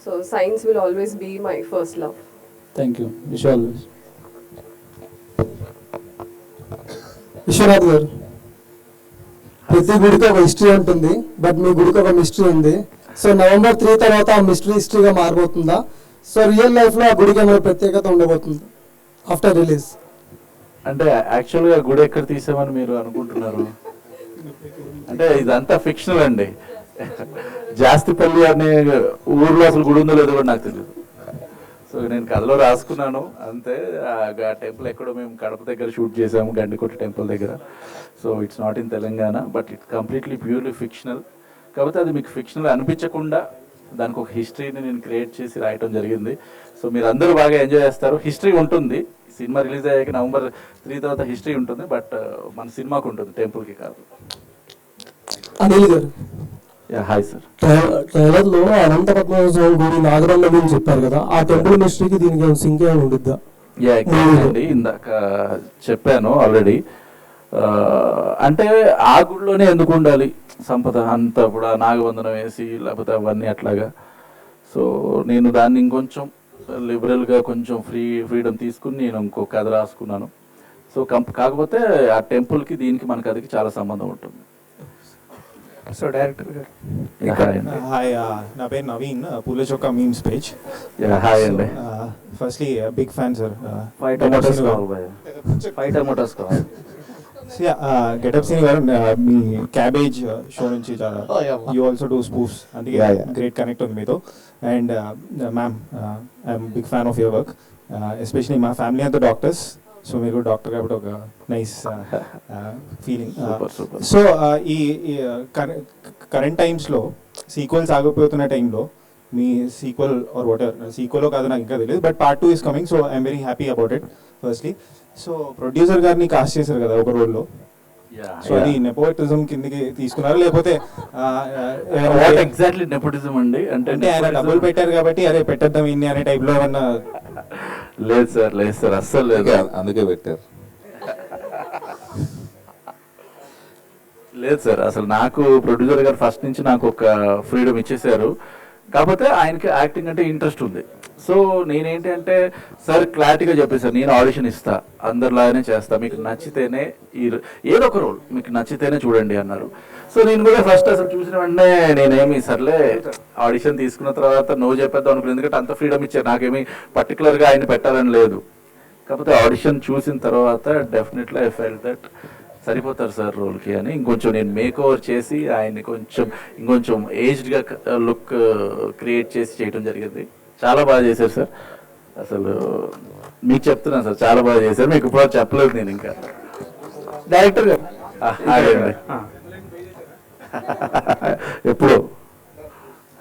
So science will always be my first love. Thank you. Viswanath గారు, ప్రతి గుడికి ఒక హిస్టరీ ఉంటుంది, బట్ మీ గుడికి ఒక మిస్టరీ ఉంది. సో November 3 తర్వాత ఆ మిస్టరీ హిస్టరీగా మారబోతుందా? సో రియల్ లైఫ్లో ఆ గుడికి ఏమైనా ప్రత్యేకత ఉండబోతుంది ఆఫ్టర్ రిలీజ్? అంటే యాక్చువల్గా గుడి ఎక్కడ తీసామని మీరు అనుకుంటున్నారు? అంటే ఇదంతా ఫిక్షనల్ అండి. జాస్తిపల్లి అనే ఊర్లో అసలు గుడి ఉందో లేదో కూడా నాకు తెలియదు. సో నేను కథలో రాసుకున్నాను అంతే. ఆ టెంపుల్ ఎక్కడో మేము కడప దగ్గర షూట్ చేసాము, గండికోట టెంపుల్ దగ్గర. So it's not in Telangana, but it completely purely fictional. కాకపోతే అది మీకు ఫిక్షనల్ అనిపించకుండా దానికి ఒక హిస్టరీని నేను క్రియేట్ చేసి రాయటం జరిగింది. సో మీరు అందరూ బాగా ఎంజాయ్ చేస్తారు. హిస్టరీ ఉంటుంది, సినిమా రిలీజ్ అయ్యాక November 3 తర్వాత హిస్టరీ ఉంటుంది, బట్ మన సినిమాకు ఉంటుంది, టెంపుల్కి కాదు. అనిల్ గారు, హాయ్ సార్. ట్రైలర్ లో అనంత పద్మనాభ స్వామి గుడి నాగరంలో గురించి చెప్పారు కదా, ఆ టెంపుల్ మిస్టరీకి దీనికి సింక్ ఏమైనా ఉండిద్దా? అండి ఇందాక చెప్పాను ఆల్రెడీ. అంటే ఆ గుడిలోనే ఎందుకు ఉండాలి సంపద అంతా కూడా నాగబంధనం వేసి లేకపోతే అవన్నీ అట్లాగా. సో నేను దాన్ని ఇంకొంచెం లిబరల్గా కొంచెం ఫ్రీడమ్ తీసుకుని నేను ఇంకో కథ రాసుకున్నాను. సో కాకపోతే ఆ టెంపుల్కి దీనికి మన కథకి చాలా సంబంధం ఉంటుంది. సో డైరెక్టర్ గారు, హాయ్, నా పేరు నవీన్, పూలచొక్క మీమ్స్ పేజ్. హాయ్ అండి. Firstly big fan sir. Getup Seenu గారు, మీ క్యాబేజ్ షో నుంచి యూ ఆల్సో డూ స్పూఫ్స్, అందుకే గ్రేట్ కనెక్ట్ ఉంది మీతో. And ma'am, I'm big fan of your work, especially మా ఫ్యామిలీ అంతా డాక్టర్స్. సో మీరు డాక్టర్ కాబట్టి ఒక నైస్ ఫీలింగ్. సో ఈ కరెంట్ టైమ్స్లో సీక్వెల్స్ ఆగిపోతున్న టైంలో మీ సీక్వెల్ ఆర్ వాట్ ఎవర్ సీక్వెల్లో కాదు నాకు ఇంకా తెలియదు, but Part 2 is coming. So I'm very happy about it firstly. So producer గారిని కాస్ట్ చేశారు కదా ఒక రోల్లో. సో అది నెపోటిజం కిందకి తీసుకున్నారు లేకపోతే ఎగ్జాక్ట్లీ నెపోటిజం అండి? అంటే ఆయన డబ్బులు పెట్టారు కాబట్టి అరే పెట్టేద్దాం ఇన్ని అనే టైప్లో ఏమన్నా? లేదు సార్ అస్సలు లేదు. అందుకే పెట్టారు. లేదు సార్, అసలు నాకు ప్రొడ్యూసర్ గారు ఫస్ట్ నుంచి నాకు ఒక ఫ్రీడమ్ ఇచ్చేసారు. కాకపోతే ఆయనకి యాక్టింగ్ అంటే ఇంట్రెస్ట్ ఉంది. సో నేనేంటి అంటే సార్ క్లారిటీగా చెప్పేసారు, నేను ఆడిషన్ ఇస్తా, అందరిలాగానే చేస్తా, మీకు నచ్చితేనే ఏదో ఒక రోల్ మీకు నచ్చితేనే చూడండి అన్నారు. సో నేను కూడా ఫస్ట్ అసలు చూసిన వెంటనే నేనేమి సర్లే ఆడిషన్ తీసుకున్న తర్వాత నో చెప్పేద్దాం అనుకున్నాను, ఎందుకంటే అంత ఫ్రీడమ్ ఇచ్చారు. నాకేమి పర్టికులర్గా ఆయన పెట్టాలని లేదు. కాకపోతే ఆడిషన్ చూసిన తర్వాత డెఫినెట్లీ ఐ ఫెల్ దట్ సరిపోతారు సార్ రోల్కి అని ఇంకొంచెం నేను మేక్ ఓవర్ చేసి ఆయన్ని ఇంకొంచెం ఏజ్డ్గా లుక్ క్రియేట్ చేసి చేయడం జరిగింది. చాలా బాగా చేశారు సార్. అసలు మీకు చెప్తున్నాను సార్, చాలా బాగా చేశారు. మీకు ఇప్పుడు చెప్పలేదు నేను ఇంకా. డైరెక్టర్ గారు ఎప్పుడు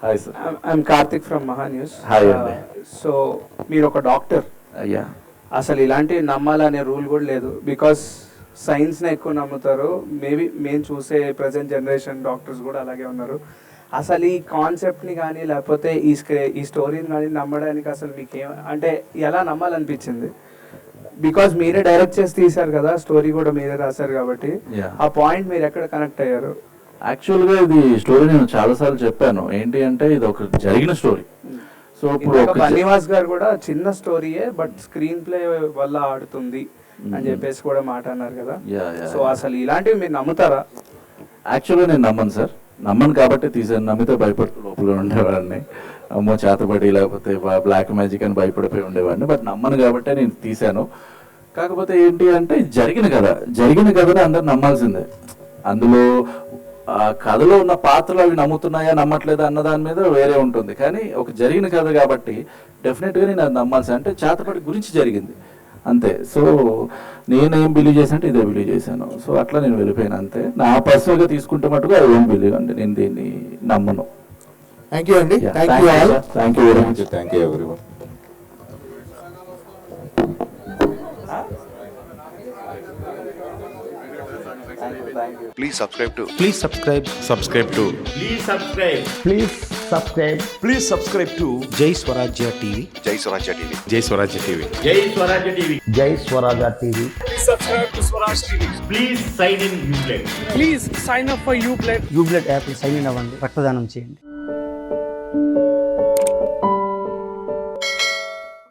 hi sir. I'm Karthik from మహా న్యూస్. హాయ్ అండి. సో మీరు ఒక డాక్టర్. అయ్యా. అసలు ఇలాంటివి నమ్మాలనే రూల్ కూడా లేదు, బికాస్ సైన్స్ని ఎక్కువ నమ్ముతారు. మేబీ మేము చూసే ప్రజెంట్ జనరేషన్ డాక్టర్స్ కూడా అలాగే ఉన్నారు. అసలు ఈ కాన్సెప్ట్ని కానీ లేకపోతే ఈ స్టోరీని కానీ నమ్మడానికి అసలు మీకు అంటే ఎలా నమ్మాలనిపించింది? బికాజ్ మీరే డైరెక్ట్ చేసి తీశారు కదా, స్టోరీ కూడా మీరే రాశారు కాబట్టి ఆ పాయింట్ మీరు ఎక్కడ కనెక్ట్ అయ్యారు? యాక్చువల్గా ఇది స్టోరీ నేను చాలాసార్లు చెప్పాను. ఏంటి అంటే ఇది ఒక జరిగిన స్టోరీ. సో ఇప్పుడు బన్నీవాస్ గారు కూడా చిన్న స్టోరీయే బట్ స్క్రీన్ ప్లే వల్ల ఆడుతుంది అని చెప్పేసి కూడా మాట అన్నారు కదా. సో అసలు ఇలాంటివి మీరు నమ్ముతారా? యాక్చువల్గా నేను నమ్మను సార్. నమ్మను కాబట్టి తీసాను. నమ్మితే భయపడుతూ లోపల ఉండేవాడిని. అమ్మో చేతబడి లేకపోతే బ్లాక్ మ్యాజిక్ అని భయపడిపోయి ఉండేవాడిని. బట్ నమ్మను కాబట్టే నేను తీశాను. కాకపోతే ఏంటి అంటే జరిగిన కథని అందరు నమ్మాల్సిందే. అందులో ఆ కథలో ఉన్న పాత్రలు అవి నమ్ముతున్నాయా నమ్మట్లేదా అన్న దాని మీద వేరే ఉంటుంది. కానీ ఒక జరిగిన కథ కాబట్టి డెఫినెట్గా నేను అది నమ్మాల్సింది. అంటే చేతబడి గురించి జరిగింది అంతే. సో నేనేం బిలీవ్ చేశాను అంటే ఇదే బిలీవ్ చేశాను. సో అట్లా నేను వెళ్ళిపోయాను అంతే. నా పర్సనల్గా తీసుకుంటే మటుకు అది ఏం బిలీవ్ అండి, నేను దీన్ని నమ్మను. థ్యాంక్ యూ అండి. Thank you all. Thank you very much. Thank you everyone. Please subscribe to. Please subscribe. Subscribe to. Please subscribe. Please subscribe. Please subscribe to Jai Swarajya TV. Jai Swarajya TV. Jai Swarajya TV. Jai Swarajya TV. Jai Swarajya TV. Please subscribe to Swaraj TV. Please sign in Ublade. Please sign up for Ublade. Ublade app sign in అవ్వండి. రక్తదానం చేయండి.